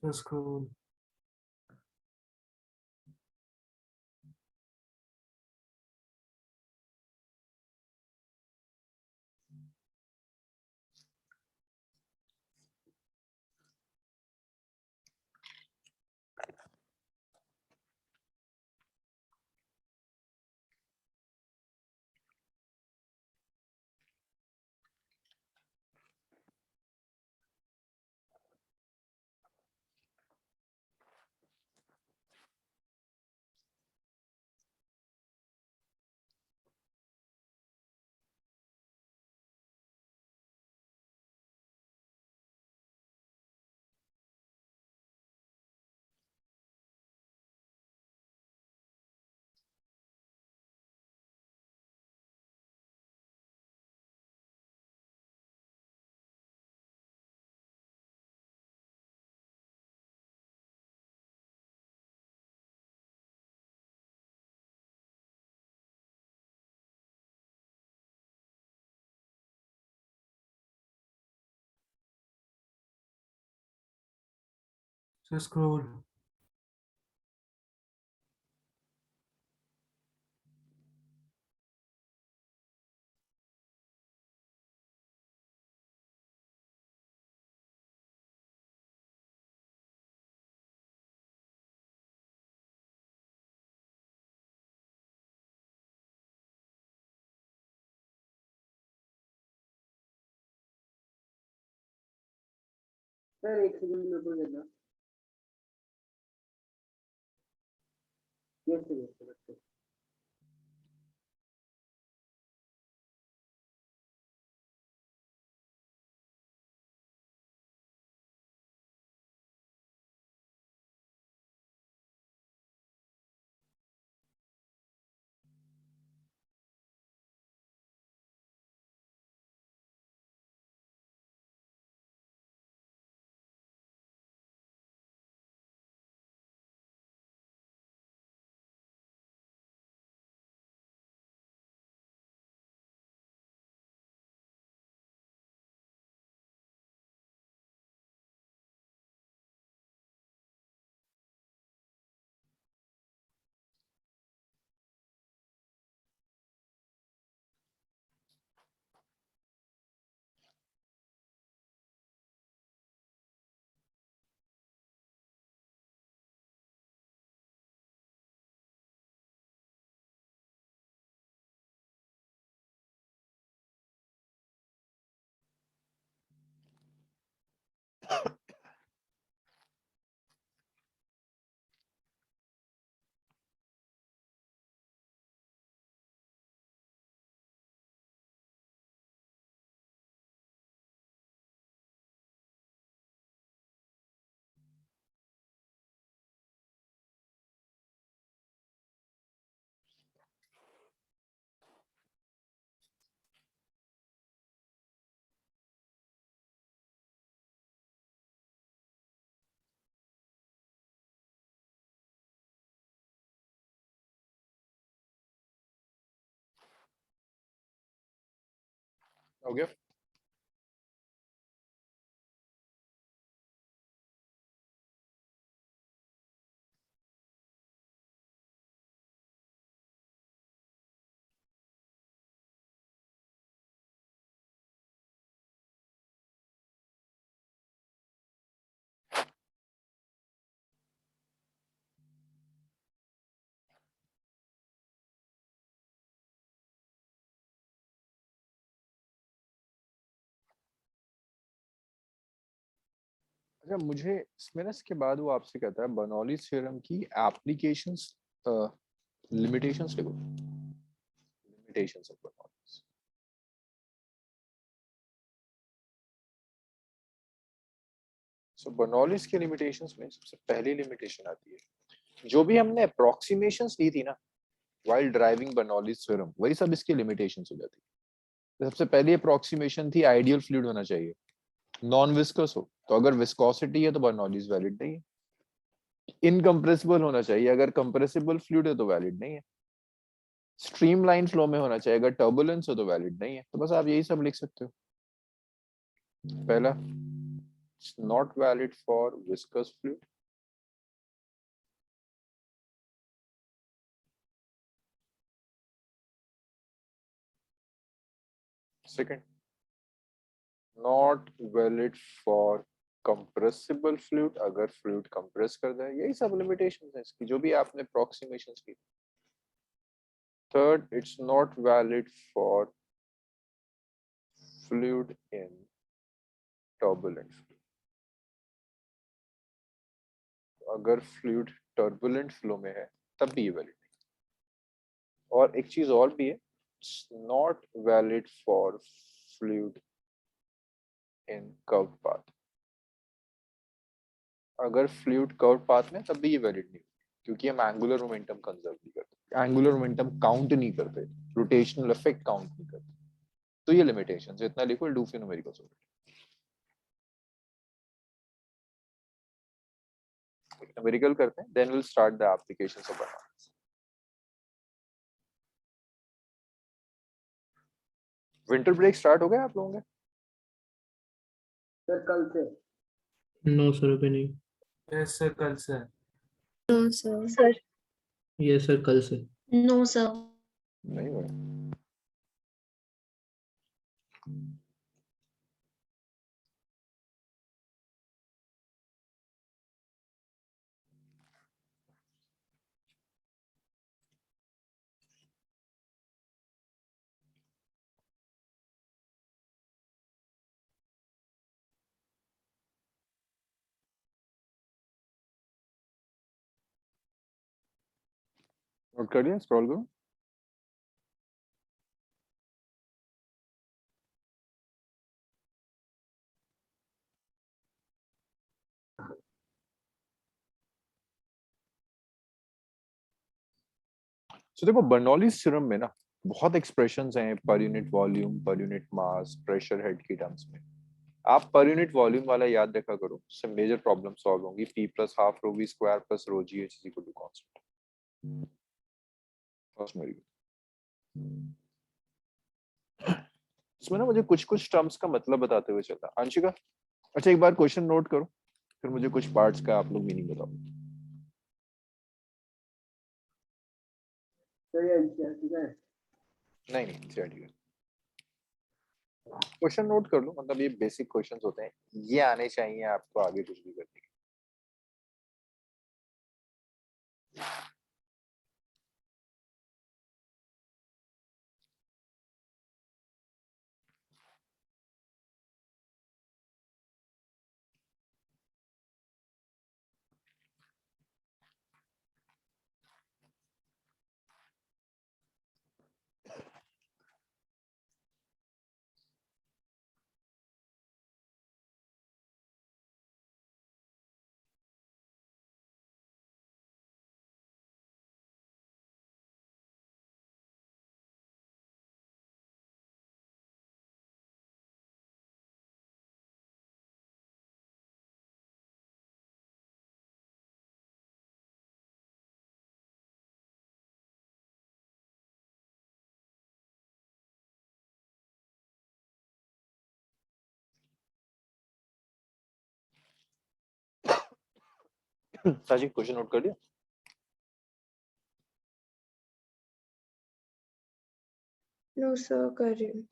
So scroll. So scroll. Sir एक सेकंड मेरे को देना. Yes, sir, yes, sir, that's it. हो गया? अच्छा, मुझे इसमें ना इसके बाद वो आपसे कहता है बर्नौली थ्योरम की एप्लीकेशंस, लिमिटेशंस लिखो, limitations of Bernoulli. So Bernoulli's के लिमिटेशंस में सबसे पहली लिमिटेशन आती है, जो भी हमने अप्रोक्सीमेशंस ली थी ना व्हाइल ड्राइविंग बर्नौलीज थ्योरम, वही सब इसकी लिमिटेशंस हो जाती है। तो सबसे पहली अप्रोक्सीमेशन थी आइडियल फ्लूइड होना चाहिए, नॉन विस्कस हो, तो अगर विस्कोसिटी है तो बर्नौलीज वैलिड नहीं है। इनकम्प्रेसिबल होना चाहिए, अगर कंप्रेसिबल फ्लूइड है तो वैलिड नहीं है। स्ट्रीमलाइन फ्लो में होना चाहिए, अगर टर्बुलेंस हो तो वैलिड नहीं है। तो बस आप यही सब लिख सकते हो। पहला, not valid for viscous fluid. Second, not valid for compressible fluid, अगर फ्लूइड कंप्रेस कर दे। यही सब लिमिटेशंस हैं इसकी, जो भी आपने अप्रोक्सीमेशंस की। Third, it's not valid for fluid in turbulent flow, अगर फ्लूइड टर्बुलेंट फ्लो में है तब भी ये वैलिड नहीं। और एक चीज और भी है, it's not valid for fluid in curve path, अगर फ्लूइड कर्व पाथ में तब भी ये वैलिड नहीं, क्योंकि हम एंगुलर मोमेंटम कंजर्व नहीं करते, एंगुलर मोमेंटम काउंट नहीं करते, रोटेशनल इफेक्ट काउंट नहीं करते। तो ये लिमिटेशंस, इतना लिखो, डू फिर न्यूमेरिकल सॉल्व। न्यूमेरिकल करते हैं, then will start the applications of बनाना। विंटर ब्रेक स्टार्ट हो गया आप लोगों के? सर कल से। नो सर अभी नहीं। यस सर, कल से। No, sir. यस सर कल से। No, sir. नहीं हुआ। नोट कर लिया, स्क्रॉल करो। तो देखो बर्नौलीज थ्योरम में ना बहुत एक्सप्रेशंस हैं पर यूनिट वॉल्यूम, पर यूनिट मास, प्रेशर हेड की टर्म्स में। आप पर यूनिट वॉल्यूम वाला याद रखा करो, उससे मेजर प्रॉब्लम सॉल्व होंगी। P plus half rho v square plus rho g h is equal to constant. First मेरी इसमें ना मुझे कुछ कुछ टर्म्स का मतलब बताते हुए चलता। अंशिका, अच्छा एक बार क्वेश्चन नोट करो, फिर मुझे कुछ पार्ट्स का आप लोग मीनिंग बताओ। नहीं नहीं ठीक है, क्वेश्चन नोट कर लो, मतलब ये बेसिक क्वेश्चंस होते हैं, ये आने चाहिए आपको आगे कुछ भी करने के। साजी क्वेश्चन नोट कर लिया? नो सर, कर रही हूँ।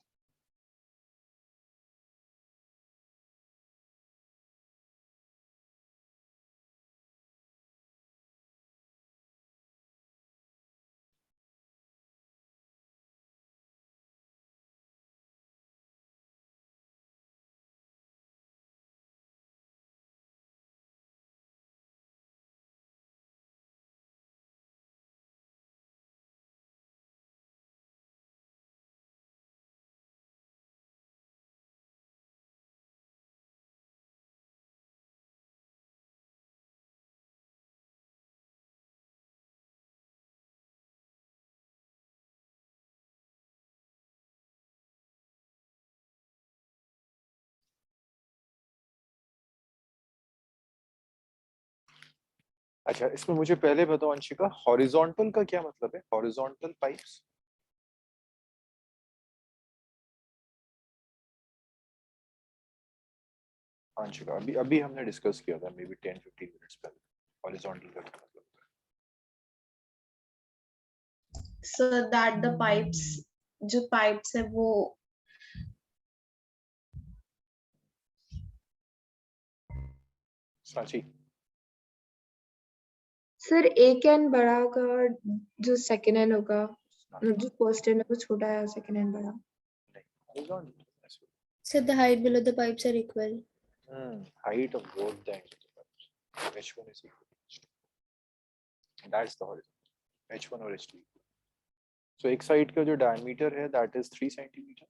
अच्छा इसमें मुझे पहले बताओ अंशिका, हॉरिजॉन्टल का क्या मतलब है? हॉरिजॉन्टल पाइप्स अंशिका, अभी अभी हमने डिस्कस किया था, मे बी 10-15 मिनट्स पहले। हॉरिजॉन्टल का क्या मतलब है? So that the pipes, जो pipes है वो साची सर एक एन बड़ा होगा, जो सेकंड एन होगा, जो फर्स्ट एन है वो छोटा है, सेकंड एन बड़ा। Horizontal So the height below the pipes are equal. height of both the ends of the pipe, h1 is equal to h2, that's the horizontal, h1 और h2। so एक side का जो diameter है that is 3 centimetre,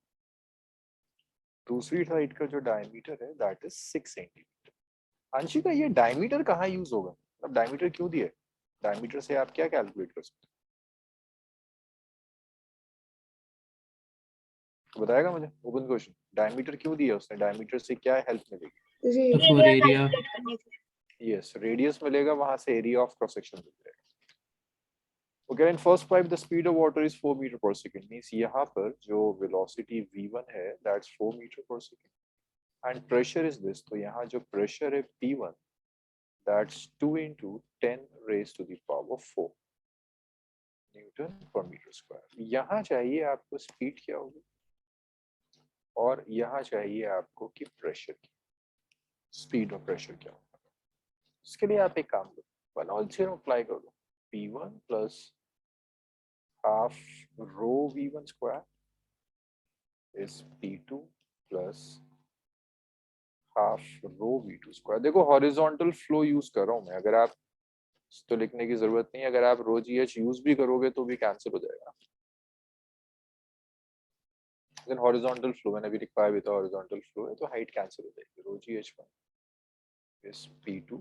दूसरी side का जो diameter है that is 6 centimetre. Anshika ये डायमीटर कहाँ यूज होगा? अब डायमीटर क्यों दिया है? डायमीटर से आप क्या कैलकुलेट कर सकते हो? बताएगा मुझे? ओपन क्वेश्चन, डायमीटर क्यों दिया उसने? डायमीटर से क्या हेल्प मिलेगी? For area. यस, रेडियस मिलेगा, वहां से एरिया ऑफ क्रॉस सेक्शन मिल जाएगा। Okay, in first pipe the speed of water is 4 metre per second, means यहाँ पर जो वेलोसिटी v1 है that's 4 metre per second and pressure is this, तो यहाँ जो प्रेशर है p1 that's 2 into 10 raised to the power 4 newton per metre square. यहाँ चाहिए आपको स्पीड क्या होगी और यहाँ चाहिए आपको कि प्रेशर की स्पीड और प्रेशर क्या होगा। इसके लिए आप एक काम करो, बर्नौली थ्योरम अप्लाई कर दो। P1 plus half rho V1 square is P2 plus half row V2 square. देखो हॉरिजॉन्टल फ्लो यूज कर रहा हूं मैं, अगर आप तो लिखने की जरूरत नहीं है, अगर आप रो जी एच यूज भी करोगे तो भी कैंसिल हो जाएगा। देन हॉरिजॉन्टल फ्लो, मैंने अभी लिखा है तो हॉरिजॉन्टल फ्लो है तो हाइट कैंसिल हो जाएगी। Rho g h one is P2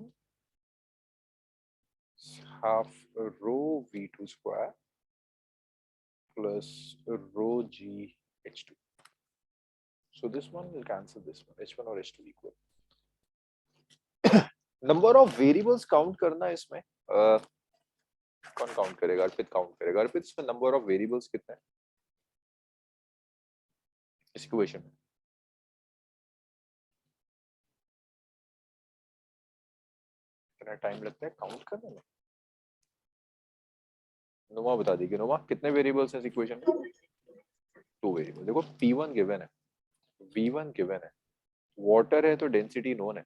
half rho V2 square plus rho GH2. So this one will cancel this one, H1 और H2 equal. Number of variables count करना इसमें कौन count करेगा? अर्पित count करेगा। अर्पित, इसमें number of variables कितने हैं इस इक्वेशन में? कितना टाइम लगता है काउंट करने में? नोमा बता दीजिए। नोमा, कितने वेरिएबल्स हैं इस इक्वेशन में? 2 वेरिएबल। देखो P1 गिवन है, V1 गिवन है, वाटर है तो डेंसिटी नोन है।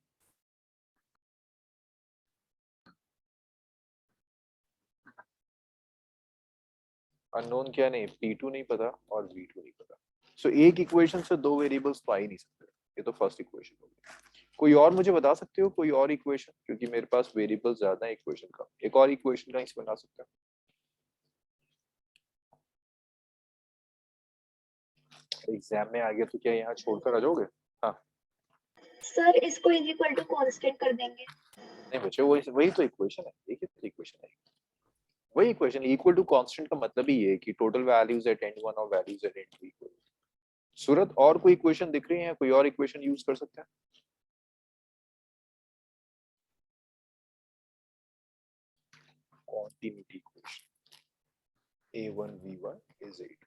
अननोन क्या नहीं, P2 नहीं पता और V2 नहीं पता। सो एक इक्वेशन से 2 वेरिएबल्स तो आ ही नहीं सकते। ये तो फर्स्ट इक्वेशन हो गई। कोई और मुझे बता सकते हो कोई और इक्वेशन? क्योंकि मेरे पास वेरिएबल ज्यादा है इक्वेशन का। एक और इक्वेशन का बना सकते हो? एग्जाम में आ गया तो क्या यहाँ छोड़कर आ जाओगे? हाँ सर इसको इज इक्वल टू कांस्टेंट कर देंगे। नहीं बच्चे, वही तो इक्वेशन है। देखिए तो इक्वेशन है वही इक्वेशन। इक्वल टू कांस्टेंट का मतलब ही ये है कि total values at end one और values at end two equal. Surat, और कोई इक्वेशन दिख रही है? कोई और इक्वेशन यूज कर सकते हैं? Continuity equation A1 V1 is 8।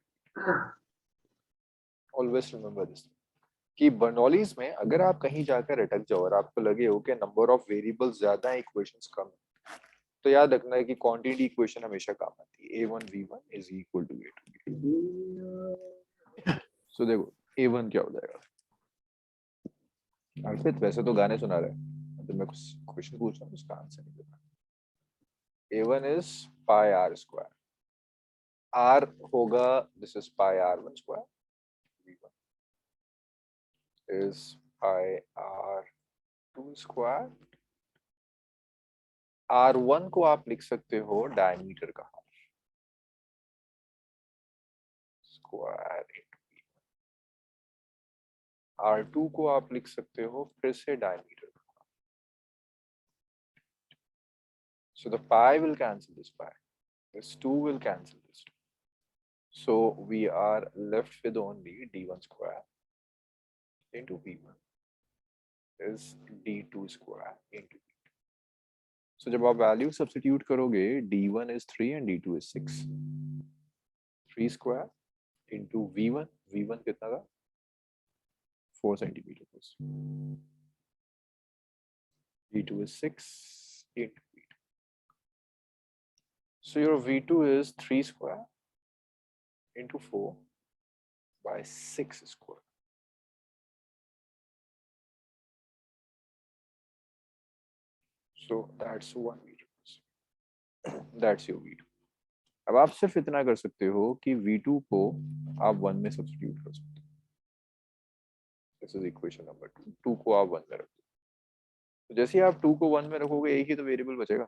Always remember this कि बर्नौलीज में अगर आप कहीं जाकर अटक जाओ और आपको लगे हो कि नंबर ऑफ वेरिएबल्स ज्यादा है, इक्वेशंस कम है, तो याद रखना है कि क्वांटिटी इक्वेशन हमेशा काम आती है। A1 V1 is equal to A2 V2। सो देखो A1 क्या हो जाएगा? अर्पित वैसे तो गाने सुना रहे हैं, तो मैं कुछ क्वेश्चन पूछ रहा हूँ उसका आंसर नहीं देता। A1 is pi r square, r होगा, this is pi r1 square, V1 is pi r2 square। R1 को आप लिख सकते हो डायमीटर का स्क्वायर इंटू R2 को आप लिख सकते हो फिर से डायमीटर का। So the pi will cancel this pi, this 2 will cancel this 2, so we are left with only d1 square into v1 is d2 square into v2। So जब आप वैल्यू सब्स्टिट्यूट करोगे, d1 is 3 and d2 is 6, 3 square into v1, v1 कितना था? 4 centimeters, v2 is 6 into v2, so your v2 is 3 square into 4 by 6 square। So that's 1 v2, that's your v2। अब आप सिर्फ इतना कर सकते हो कि v2 को आप 1 में सब्स्टिट्यूट कर सकते हो। This is equation number 2। 2 को आप 1 में रखो, तो जैसे ही आप 2 को 1 में रखोगे एक ही तो वेरिएबल बचेगा।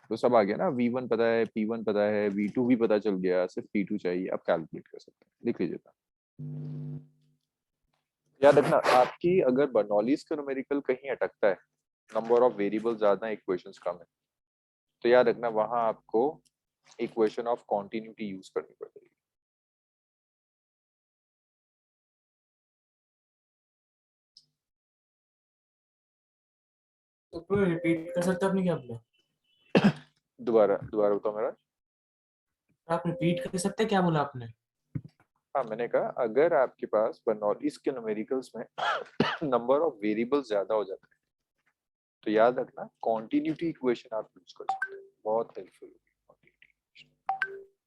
तो सब आ गया ना, v1 पता है, p1 पता है, v2 भी पता चल गया, सिर्फ p2 चाहिए। आप कैलकुलेट कर सकते हैं, लिख लीजिए। याद रखना, आपकी अगर बर्नौलीज का न्यूमेरिकल कहीं अटकता है, नंबर ऑफ वेरिएबल ज्यादा है, इक्वेशंस कम है, तो याद रखना वहां आपको इक्वेशन ऑफ कॉन्टिन्यूटी यूज करनी पड़ेगी। तो रिपीट कर सकते आपने क्या बोला? दोबारा दोबारा बताओ मेरा। आप रिपीट कर सकते क्या बोला आपने? हाँ, मैंने कहा अगर आपके पास बर्नौलीज के न्यूमेरिकल्स में नंबर ऑफ वेरिएबल्स ज्यादा हो जाता है, तो याद रखना कॉन्टिन्यूटी इक्वेशन आप यूज कर सकते हैं, बहुत हेल्पफुल होगी।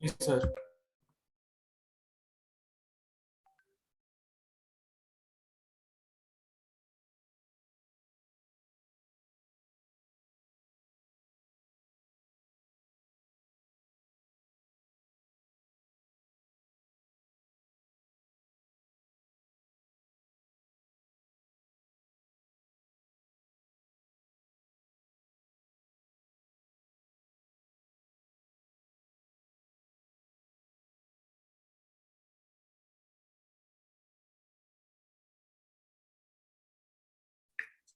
Sir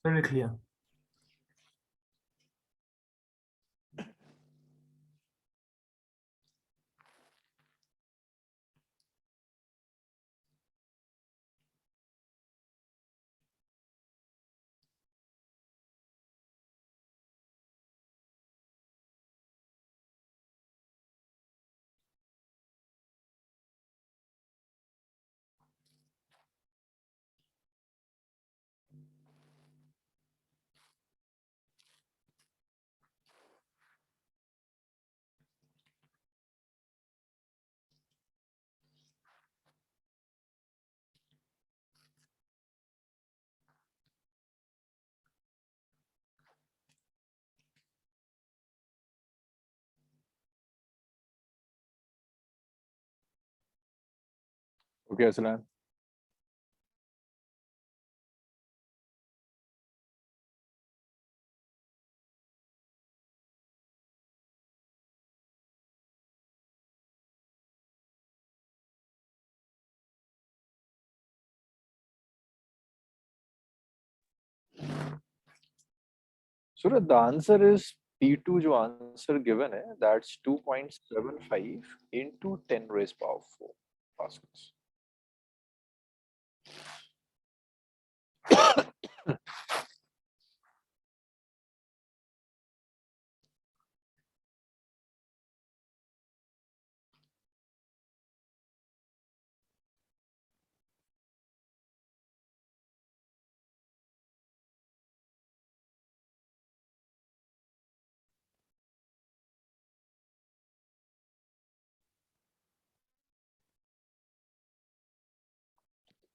Very clear. Okay, Aslan. So the answer is P2 जो answer given है, that's 2.75 into 10 raised power 4 pascals.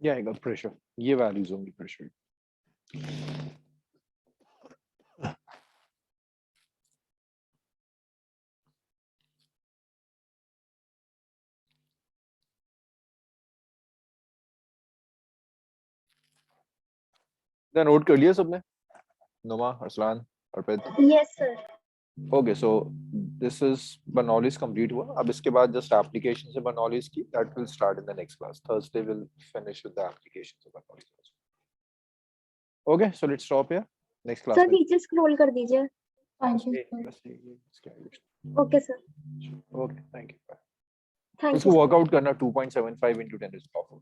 ये आएगा pressure. ये values होंगी pressure. Then note कर लिया सबने? Noma, Arslan, Arpit. Yes, sir. Okay, so this is Bernoulli's complete हुआ. अब इसके बाद just application से Bernoulli's की, that will start in the next class. Thursday we'll finish with the applications of Bernoulli's. Okay, so let's stop here. Next class. Sir नीचे scroll कर दीजिए. Okay sir. Okay, thank you. Bye. Thank इसको you. Workout करना 2.75 into 10 is powerful.